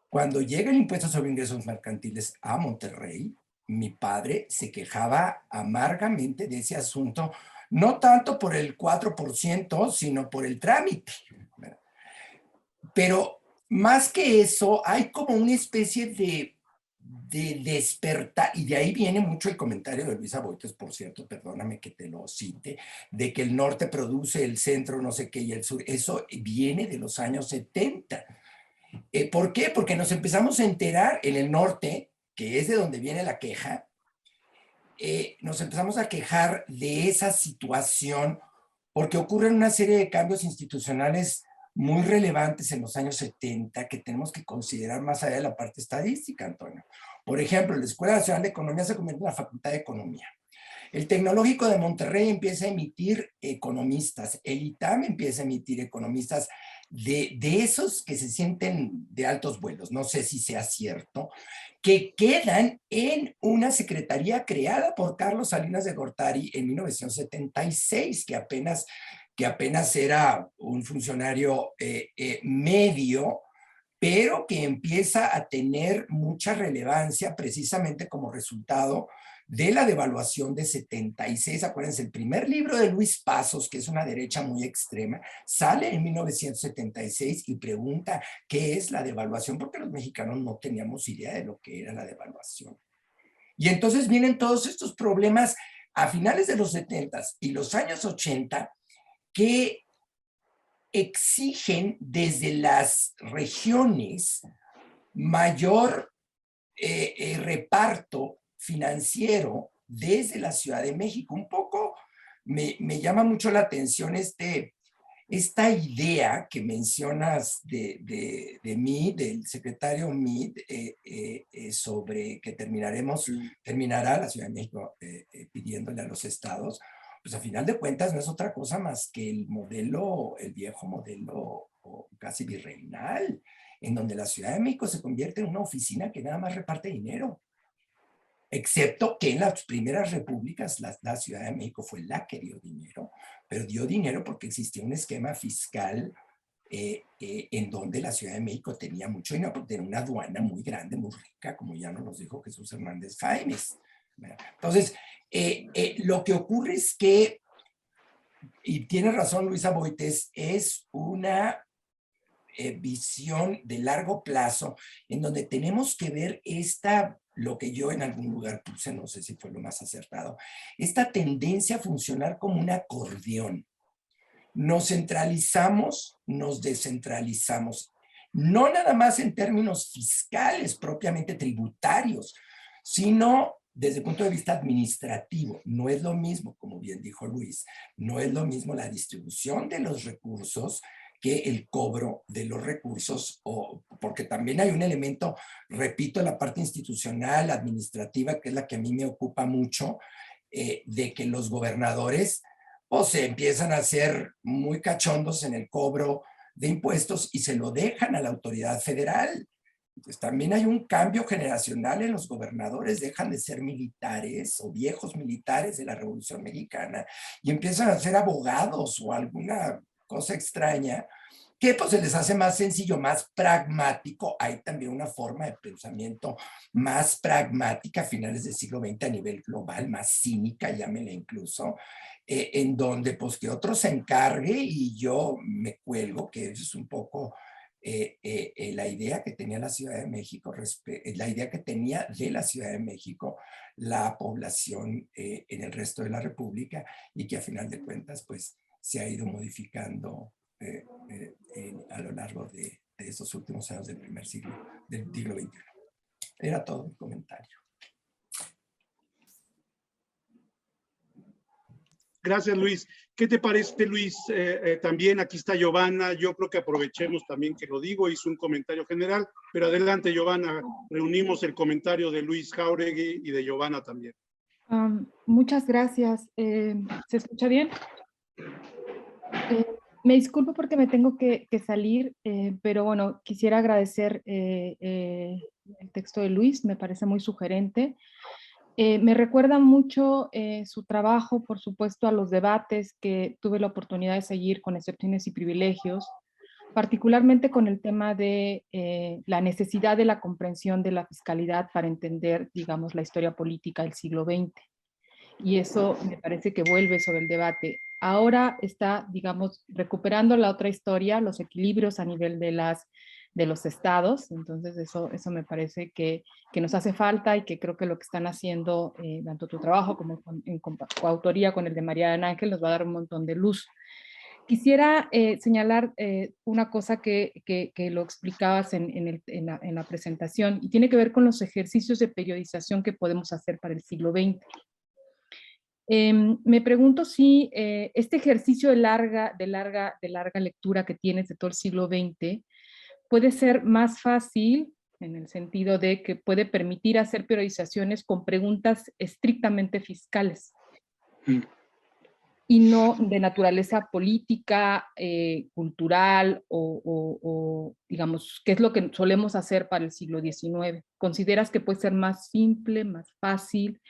cuando llega el impuesto sobre ingresos mercantiles a Monterrey, mi padre se quejaba amargamente de ese asunto, no tanto por el 4%, sino por el trámite. Pero más que eso, hay como una especie de despertar, y de ahí viene mucho el comentario de Luisa Boites, por cierto, perdóname que te lo cite, de que el norte produce, el centro no sé qué y el sur. Eso viene de los años 70. ¿Por qué? Porque nos empezamos a enterar en el norte, que es de donde viene la queja, nos empezamos a quejar de esa situación porque ocurren una serie de cambios institucionales muy relevantes en los años 70 que tenemos que considerar más allá de la parte estadística, Antonio. Por ejemplo, la Escuela Nacional de Economía se convierte en la Facultad de Economía. El Tecnológico de Monterrey empieza a emitir economistas. El ITAM empieza a emitir economistas de esos que se sienten de altos vuelos, no sé si sea cierto, que quedan en una secretaría creada por Carlos Salinas de Gortari en 1976, que apenas era un funcionario medio, pero que empieza a tener mucha relevancia precisamente como resultado de la devaluación de 76. Acuérdense, el primer libro de Luis Pasos, que es una derecha muy extrema, sale en 1976 y pregunta qué es la devaluación, porque los mexicanos no teníamos idea de lo que era la devaluación. Y entonces vienen todos estos problemas a finales de los 70 y los años 80 que exigen desde las regiones mayor reparto financiero desde la Ciudad de México. Un poco me llama mucho la atención esta idea que mencionas de mí, del secretario Meade, sobre que terminará la Ciudad de México pidiéndole a los estados. Pues a final de cuentas no es otra cosa más que el viejo modelo casi virreinal, en donde la Ciudad de México se convierte en una oficina que nada más reparte dinero. Excepto que en las primeras repúblicas la Ciudad de México fue la que dio dinero, pero dio dinero porque existía un esquema fiscal en donde la Ciudad de México tenía mucho dinero, porque tenía una aduana muy grande, muy rica, como ya nos dijo Jesús Hernández Fáenez. Entonces, lo que ocurre es que, y tiene razón Luisa Boites, es una visión de largo plazo en donde tenemos que ver lo que yo en algún lugar puse, no sé si fue lo más acertado, esta tendencia a funcionar como un acordeón. Nos centralizamos, nos descentralizamos, no nada más en términos fiscales, propiamente tributarios, sino desde el punto de vista administrativo. No es lo mismo, como bien dijo Luis, no es lo mismo la distribución de los recursos que el cobro de los recursos, porque también hay un elemento, repito, la parte institucional, administrativa, que es la que a mí me ocupa mucho, de que los gobernadores se empiezan a hacer muy cachondos en el cobro de impuestos y se lo dejan a la autoridad federal. Entonces, también hay un cambio generacional en los gobernadores, dejan de ser militares o viejos militares de la Revolución Mexicana y empiezan a ser abogados o alguna cosa extraña que pues se les hace más sencillo, más pragmático. Hay también una forma de pensamiento más pragmática a finales del siglo XX a nivel global, más cínica, llámele incluso, en donde pues que otro se encargue y yo me cuelgo, que es un poco la idea que tenía la Ciudad de México, la idea que tenía de la Ciudad de México la población en el resto de la República y que a final de cuentas pues se ha ido modificando a lo largo de esos últimos años del primer siglo, del siglo XXI. Era todo mi comentario. Gracias, Luis. ¿Qué te parece, Luis? También aquí está Giovanna. Yo creo que aprovechemos también que lo digo, hizo un comentario general, pero adelante, Giovanna. Reunimos el comentario de Luis Jáuregui y de Giovanna también. Muchas gracias. ¿Se escucha bien? Me disculpo porque me tengo que salir, pero bueno, quisiera agradecer el texto de Luis, me parece muy sugerente. Me recuerda mucho su trabajo, por supuesto, a los debates que tuve la oportunidad de seguir con Excepciones y Privilegios, particularmente con el tema de la necesidad de la comprensión de la fiscalidad para entender, digamos, la historia política del siglo XX. Y eso me parece que vuelve sobre el debate. Ahora está, digamos, recuperando la otra historia, los equilibrios a nivel de los estados, entonces eso me parece que nos hace falta y que creo que lo que están haciendo, tanto tu trabajo como en coautoría con el de Mariana Ángel, nos va a dar un montón de luz. Quisiera señalar una cosa que lo explicabas en la presentación y tiene que ver con los ejercicios de periodización que podemos hacer para el siglo XX. Me pregunto si este ejercicio de larga lectura que tienes de todo el siglo XX puede ser más fácil en el sentido de que puede permitir hacer periodizaciones con preguntas estrictamente fiscales y no de naturaleza política, cultural o digamos, ¿qué es lo que solemos hacer para el siglo XIX? ¿Consideras que puede ser más simple, más fácil?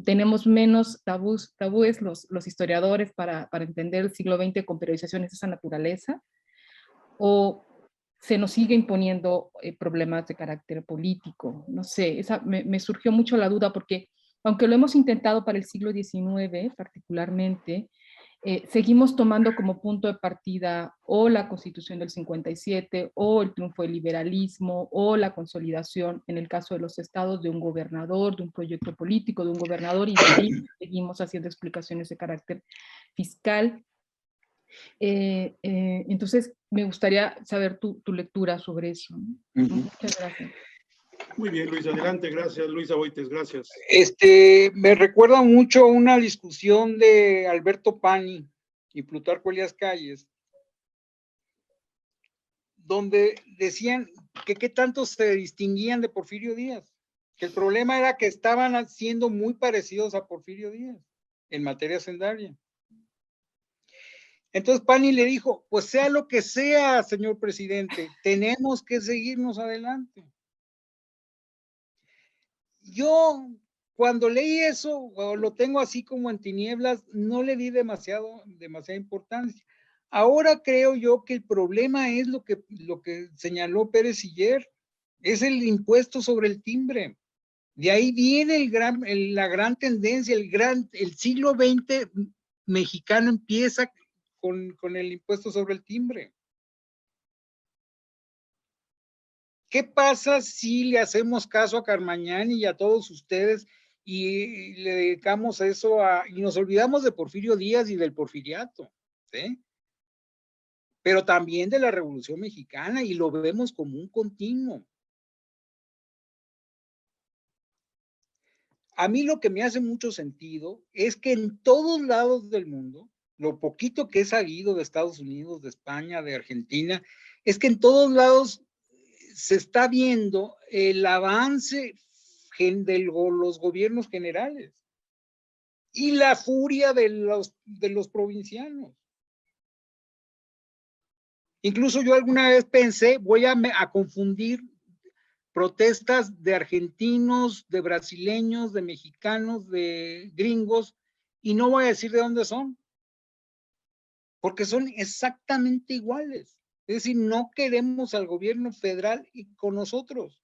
Tenemos menos tabúes los historiadores para entender el siglo XX con periodizaciones de esa naturaleza, o se nos sigue imponiendo problemas de carácter político. No sé, me surgió mucho la duda porque aunque lo hemos intentado para el siglo XIX particularmente, seguimos tomando como punto de partida o la Constitución del 57 o el triunfo del liberalismo o la consolidación, en el caso de los estados, de un gobernador, de un proyecto político, de un gobernador, y de ahí seguimos haciendo explicaciones de carácter fiscal. Entonces, me gustaría saber tu lectura sobre eso. Muchas gracias. Muy bien, Luis, adelante. Gracias, Luisa Boites, gracias. Me recuerda mucho una discusión de Alberto Pani y Plutarco Elías Calles, donde decían que qué tanto se distinguían de Porfirio Díaz, que el problema era que estaban siendo muy parecidos a Porfirio Díaz en materia hacendaria. Entonces Pani le dijo, pues sea lo que sea, señor presidente, tenemos que seguirnos adelante. Yo, cuando leí eso, o lo tengo así como en tinieblas, no le di demasiada importancia. Ahora creo yo que el problema es lo que señaló Pérez Siller, es el impuesto sobre el timbre. De ahí viene la gran tendencia, el siglo XX mexicano empieza con el impuesto sobre el timbre. ¿Qué pasa si le hacemos caso a Carmañán y a todos ustedes y le dedicamos eso y nos olvidamos de Porfirio Díaz y del porfiriato, ¿sí? Pero también de la Revolución Mexicana y lo vemos como un continuo. A mí lo que me hace mucho sentido es que en todos lados del mundo, lo poquito que he sabido de Estados Unidos, de España, de Argentina, es que en todos lados se está viendo el avance de los gobiernos generales y la furia de los provincianos. Incluso yo alguna vez pensé, voy a confundir protestas de argentinos, de brasileños, de mexicanos, de gringos, y no voy a decir de dónde son, porque son exactamente iguales. Es decir, no queremos al gobierno federal y con nosotros.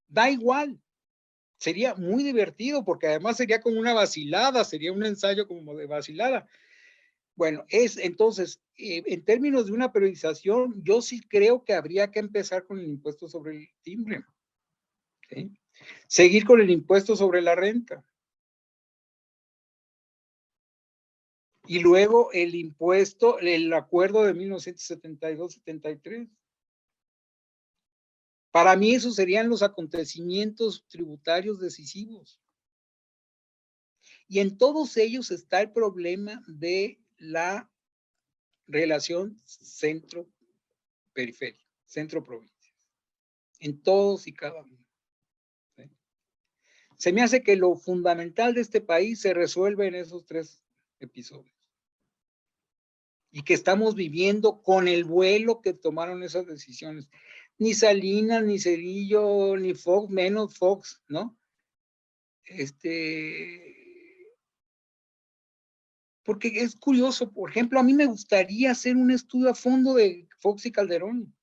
Da igual. Sería muy divertido, porque además sería como una vacilada, sería un ensayo como de vacilada. Bueno, entonces, en términos de una periodización, yo sí creo que habría que empezar con el impuesto sobre el timbre. ¿Sí? Seguir con el impuesto sobre la renta. Y luego el impuesto, el acuerdo de 1972-73. Para mí esos serían los acontecimientos tributarios decisivos. Y en todos ellos está el problema de la relación centro-periferia, centro-provincia. En todos y cada uno. ¿Sí? Se me hace que lo fundamental de este país se resuelve en esos 3 episodios. Y que estamos viviendo con el vuelo que tomaron esas decisiones. Ni Salinas, ni Cedillo, ni Fox, menos Fox, ¿no? Porque es curioso, por ejemplo, a mí me gustaría hacer un estudio a fondo de Fox y Calderón.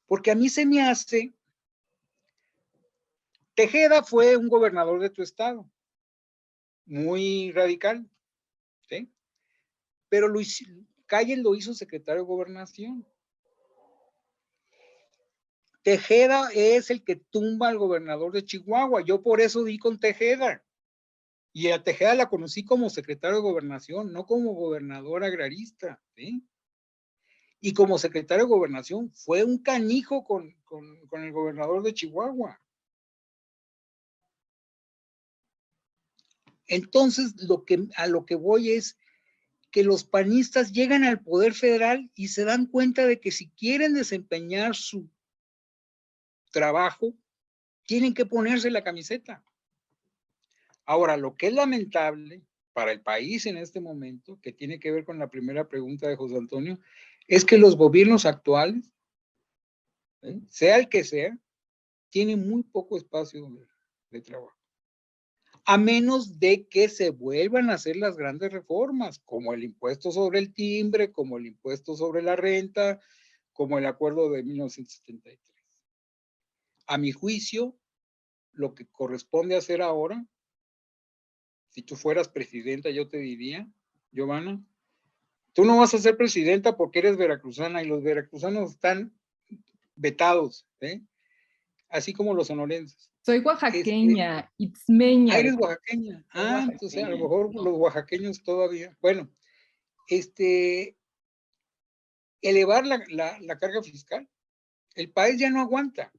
Porque a mí se me hace... Tejeda fue un gobernador de tu estado, muy radical, ¿sí? Pero Calles lo hizo secretario de Gobernación. Tejeda es el que tumba al gobernador de Chihuahua. Yo por eso di con Tejeda. Y a Tejeda la conocí como secretario de Gobernación, no como gobernador agrarista, ¿sí? Y como secretario de Gobernación fue un canijo con el gobernador de Chihuahua. Entonces, a lo que voy es que los panistas llegan al poder federal y se dan cuenta de que si quieren desempeñar su trabajo, tienen que ponerse la camiseta. Ahora, lo que es lamentable para el país en este momento, que tiene que ver con la primera pregunta de José Antonio, es que los gobiernos actuales, sea el que sea, tienen muy poco espacio de trabajo. A menos de que se vuelvan a hacer las grandes reformas, como el impuesto sobre el timbre, como el impuesto sobre la renta, como el acuerdo de 1973. A mi juicio, lo que corresponde hacer ahora, si tú fueras presidenta, yo te diría, Giovanna, tú no vas a ser presidenta porque eres veracruzana y los veracruzanos están vetados, ¿eh? Así como los sonorenses. Soy oaxaqueña, itzmeña. Eres oaxaqueña. Entonces a lo mejor los oaxaqueños todavía. Bueno, elevar la carga fiscal. El país ya no aguanta.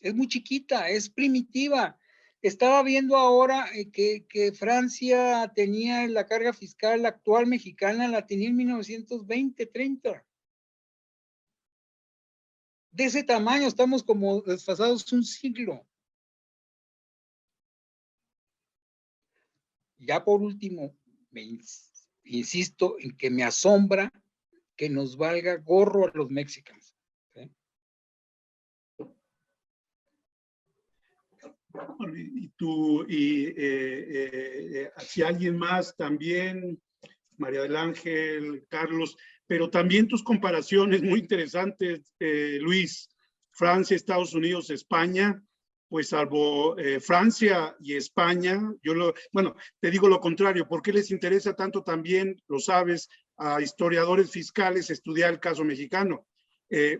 Es muy chiquita, es primitiva. Estaba viendo ahora que Francia tenía la carga fiscal actual mexicana, la tenía en 1920, 30. De ese tamaño, estamos como desfasados un siglo. Ya por último, insisto en que me asombra que nos valga gorro a los mexicanos. ¿Sí? Y tú, hacia alguien más también, María del Ángel, Carlos, pero también tus comparaciones muy interesantes, Luis, Francia, Estados Unidos, España, pues salvo Francia y España, bueno, te digo lo contrario, ¿por qué les interesa tanto también, lo sabes, a historiadores fiscales estudiar el caso mexicano?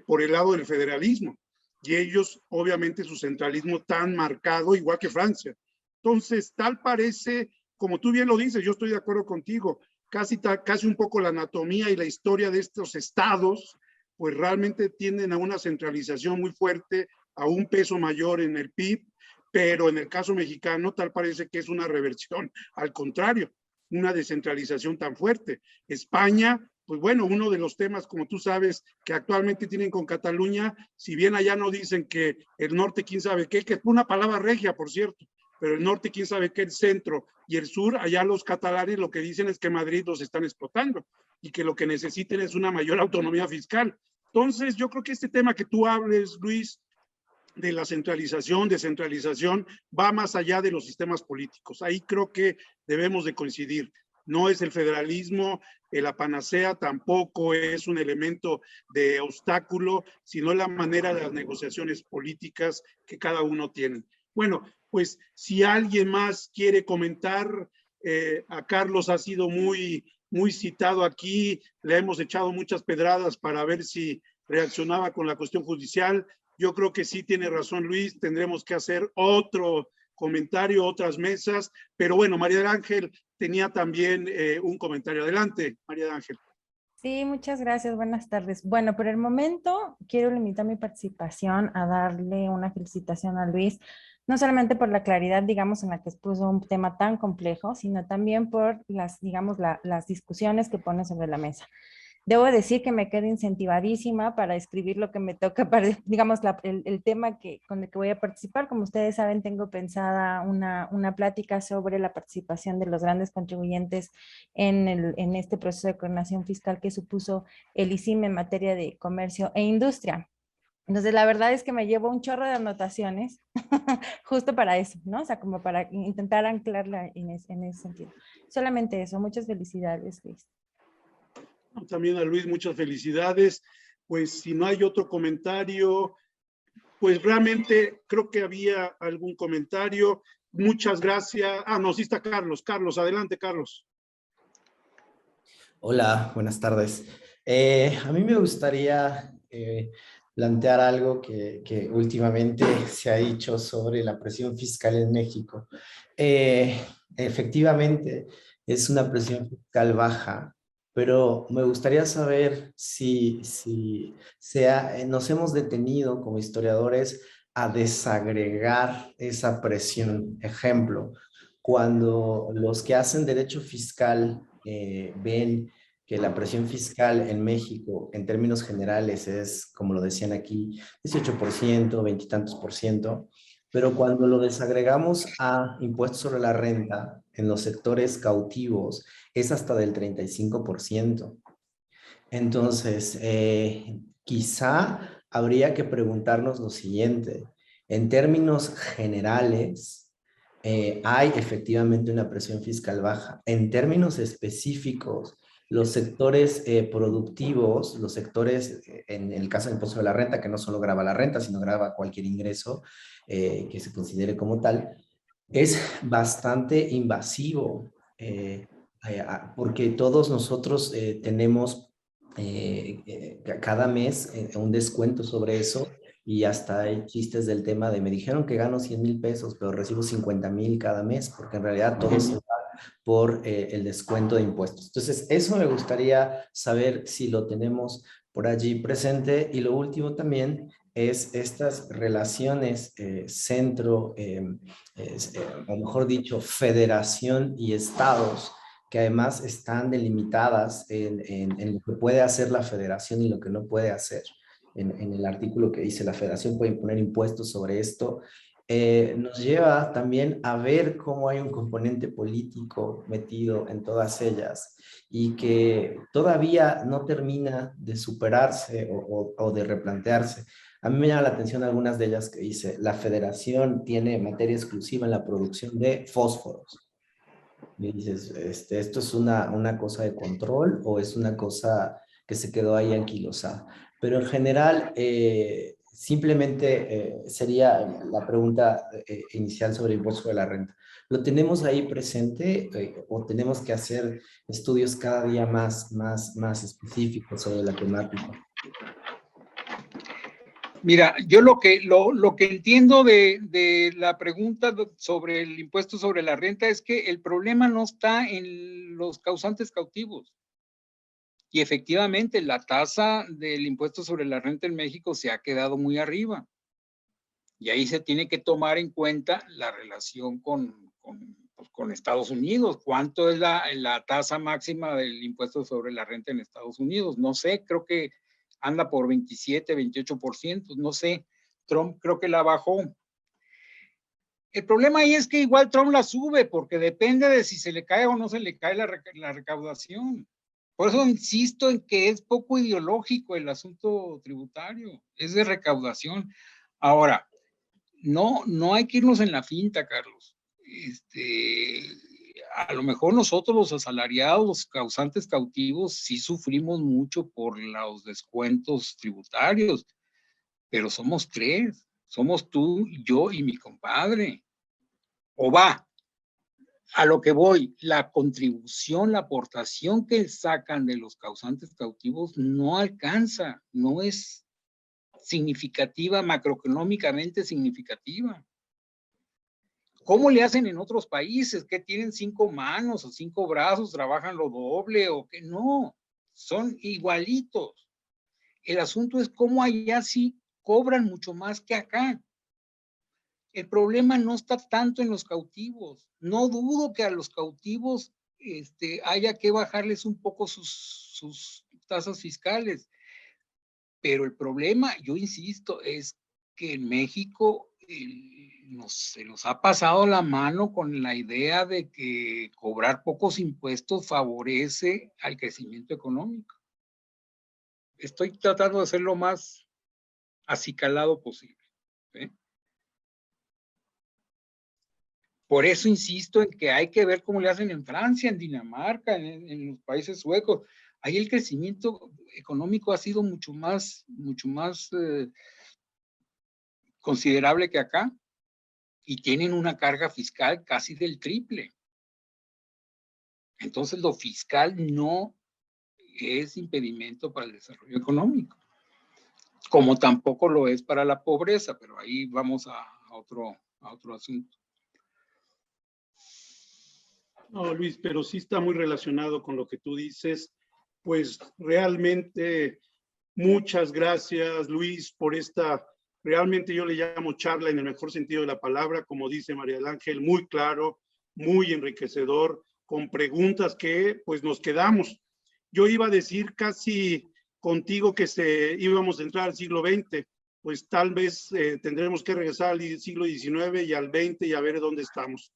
Por el lado del federalismo. Y ellos, obviamente, su centralismo tan marcado, igual que Francia. Entonces, tal parece, como tú bien lo dices, yo estoy de acuerdo contigo, casi un poco la anatomía y la historia de estos estados, pues realmente tienden a una centralización muy fuerte a un peso mayor en el PIB, pero en el caso mexicano tal parece que es una reversión, al contrario, una descentralización tan fuerte. España, pues bueno, uno de los temas, como tú sabes, que actualmente tienen con Cataluña, si bien allá no dicen que el norte quién sabe qué, que es una palabra regia, por cierto, pero el norte quién sabe qué, el centro y el sur, allá los catalanes lo que dicen es que Madrid los están explotando y que lo que necesiten es una mayor autonomía fiscal. Entonces, yo creo que este tema que tú hables, Luis, de la centralización, descentralización, va más allá de los sistemas políticos. Ahí creo que debemos de coincidir. No es el federalismo, la panacea, tampoco es un elemento de obstáculo, sino la manera de las negociaciones políticas que cada uno tiene. Bueno, pues si alguien más quiere comentar, a Carlos ha sido muy citado aquí, le hemos echado muchas pedradas para ver si reaccionaba con la cuestión judicial. Yo creo que sí tiene razón Luis, tendremos que hacer otro comentario, otras mesas, pero bueno, María del Ángel tenía también un comentario. Adelante, María del Ángel. Sí, muchas gracias, buenas tardes. Bueno, por el momento quiero limitar mi participación a darle una felicitación a Luis, no solamente por la claridad, digamos, en la que expuso un tema tan complejo, sino también por las, digamos, las discusiones que pone sobre la mesa. Debo decir que me quedo incentivadísima para escribir lo que me toca, para, digamos, el tema con el que voy a participar. Como ustedes saben, tengo pensada una plática sobre la participación de los grandes contribuyentes en este proceso de coordinación fiscal que supuso el ICIM en materia de comercio e industria. Entonces, la verdad es que me llevo un chorro de anotaciones justo para eso, ¿no? O sea, como para intentar anclarla en ese sentido. Solamente eso. Muchas felicidades, Luis. También a Luis, muchas felicidades. Pues si no hay otro comentario, pues realmente creo que había algún comentario. Muchas gracias. Ah, no, sí está Carlos. Carlos, adelante, Carlos. Hola, buenas tardes. A mí me gustaría plantear algo que últimamente se ha dicho sobre la presión fiscal en México. Efectivamente, es una presión fiscal baja, pero me gustaría saber si nos hemos detenido como historiadores a desagregar esa presión. Ejemplo, cuando los que hacen derecho fiscal ven que la presión fiscal en México, en términos generales, es, como lo decían aquí, 18%, 20 y tantos por ciento, pero cuando lo desagregamos a impuestos sobre la renta en los sectores cautivos, es hasta del 35%. Entonces, quizá habría que preguntarnos lo siguiente. En términos generales, hay efectivamente una presión fiscal baja. En términos específicos, los sectores productivos, los sectores, en el caso del impuesto de la renta, que no solo grava la renta, sino grava cualquier ingreso que se considere como tal, es bastante invasivo, porque todos nosotros tenemos cada mes un descuento sobre eso, y hasta hay chistes del tema de me dijeron que gano 100,000 pesos, pero recibo 50,000 cada mes, porque en realidad todo se va por el descuento de impuestos. Entonces, eso me gustaría saber si lo tenemos por allí presente. Y lo último también es estas relaciones o mejor dicho, federación y estados, que además están delimitadas en lo que puede hacer la federación y lo que no puede hacer. En el artículo que dice la federación puede imponer impuestos sobre esto, nos lleva también a ver cómo hay un componente político metido en todas ellas y que todavía no termina de superarse o de replantearse. A mí me llama la atención algunas de ellas que dice, la federación tiene materia exclusiva en la producción de fósforos. Y dices, ¿esto es una cosa de control o es una cosa que se quedó ahí anquilosada? Pero en general, simplemente sería la pregunta inicial sobre el impuesto de la renta. ¿Lo tenemos ahí presente o tenemos que hacer estudios cada día más específicos sobre la temática? Mira, yo lo que entiendo de la pregunta sobre el impuesto sobre la renta es que el problema no está en los causantes cautivos. Y efectivamente, la tasa del impuesto sobre la renta en México se ha quedado muy arriba. Y ahí se tiene que tomar en cuenta la relación con Estados Unidos. ¿Cuánto es la tasa máxima del impuesto sobre la renta en Estados Unidos? No sé, creo que anda por 27, 28%, no sé. Trump creo que la bajó. El problema ahí es que igual Trump la sube, porque depende de si se le cae o no se le cae la recaudación. Por eso insisto en que es poco ideológico el asunto tributario, es de recaudación. Ahora, no hay que irnos en la finta, Carlos. A lo mejor nosotros los asalariados, los causantes cautivos, sí sufrimos mucho por los descuentos tributarios, pero somos tres, somos tú, yo y mi compadre. O va, a lo que voy, la contribución, la aportación que sacan de los causantes cautivos no alcanza, no es significativa, macroeconómicamente significativa. ¿Cómo le hacen en otros países? ¿Que tienen 5 manos o 5 brazos, trabajan lo doble o que no? Son igualitos. El asunto es cómo allá sí cobran mucho más que acá. El problema no está tanto en los cautivos. No dudo que a los cautivos haya que bajarles un poco sus tasas fiscales. Pero el problema, yo insisto, es que en México se nos ha pasado la mano con la idea de que cobrar pocos impuestos favorece al crecimiento económico. Estoy tratando de ser lo más acicalado posible. ¿Sí? Por eso insisto en que hay que ver cómo le hacen en Francia, en Dinamarca, en los países suecos. Ahí el crecimiento económico ha sido mucho más considerable que acá y tienen una carga fiscal casi del triple. Entonces lo fiscal no es impedimento para el desarrollo económico, como tampoco lo es para la pobreza, pero ahí vamos a otro asunto. No, Luis, pero sí está muy relacionado con lo que tú dices. Pues realmente muchas gracias, Luis, por esta, realmente yo le llamo charla en el mejor sentido de la palabra, como dice María del Ángel, muy claro, muy enriquecedor, con preguntas que pues nos quedamos. Yo iba a decir casi contigo que íbamos a entrar al siglo XX, pues tal vez tendremos que regresar al siglo XIX y al XX y a ver dónde estamos.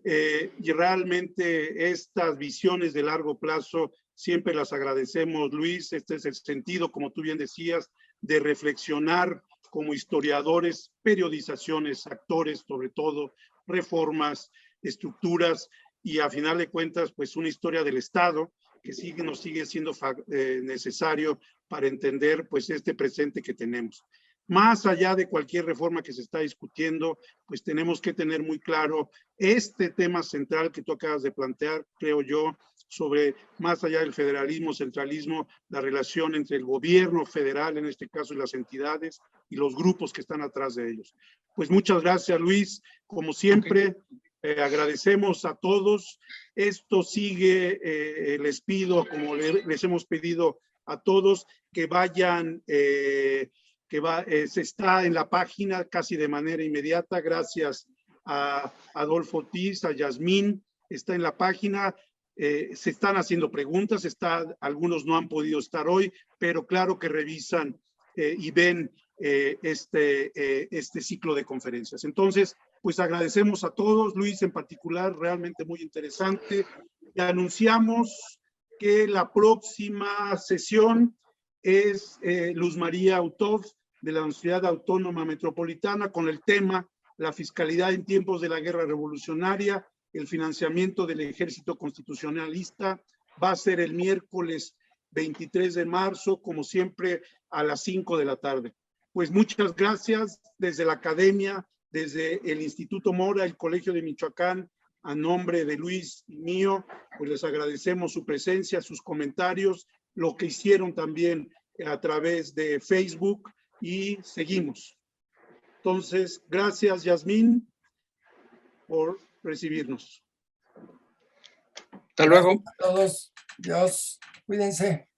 Y realmente estas visiones de largo plazo siempre las agradecemos, Luis. Este es el sentido, como tú bien decías, de reflexionar como historiadores, periodizaciones, actores, sobre todo, reformas, estructuras y a final de cuentas, pues una historia del Estado que nos sigue siendo necesario para entender pues este presente que tenemos. Más allá de cualquier reforma que se está discutiendo, pues tenemos que tener muy claro este tema central que tú acabas de plantear, creo yo, sobre más allá del federalismo, centralismo, la relación entre el gobierno federal, en este caso, y las entidades y los grupos que están atrás de ellos. Pues muchas gracias, Luis. Como siempre, agradecemos a todos. Esto sigue, les pido, como les hemos pedido a todos, que vayan... se está en la página casi de manera inmediata, gracias a Adolfo Ortiz, a Yasmín, está en la página, se están haciendo preguntas, algunos no han podido estar hoy, pero claro que revisan y ven este ciclo de conferencias. Entonces, pues agradecemos a todos, Luis en particular, realmente muy interesante, y anunciamos que la próxima sesión es Luz María Autov, de la Universidad Autónoma Metropolitana, con el tema la fiscalidad en tiempos de la guerra revolucionaria, el financiamiento del ejército constitucionalista. Va a ser el miércoles 23 de marzo, como siempre, a las 5 de la tarde. Pues muchas gracias desde la academia, desde el Instituto Mora, el Colegio de Michoacán, a nombre de Luis y mío, pues les agradecemos su presencia, sus comentarios, lo que hicieron también a través de Facebook, y seguimos. Entonces, gracias, Yasmín, por recibirnos. Hasta luego. Gracias a todos. Dios, cuídense.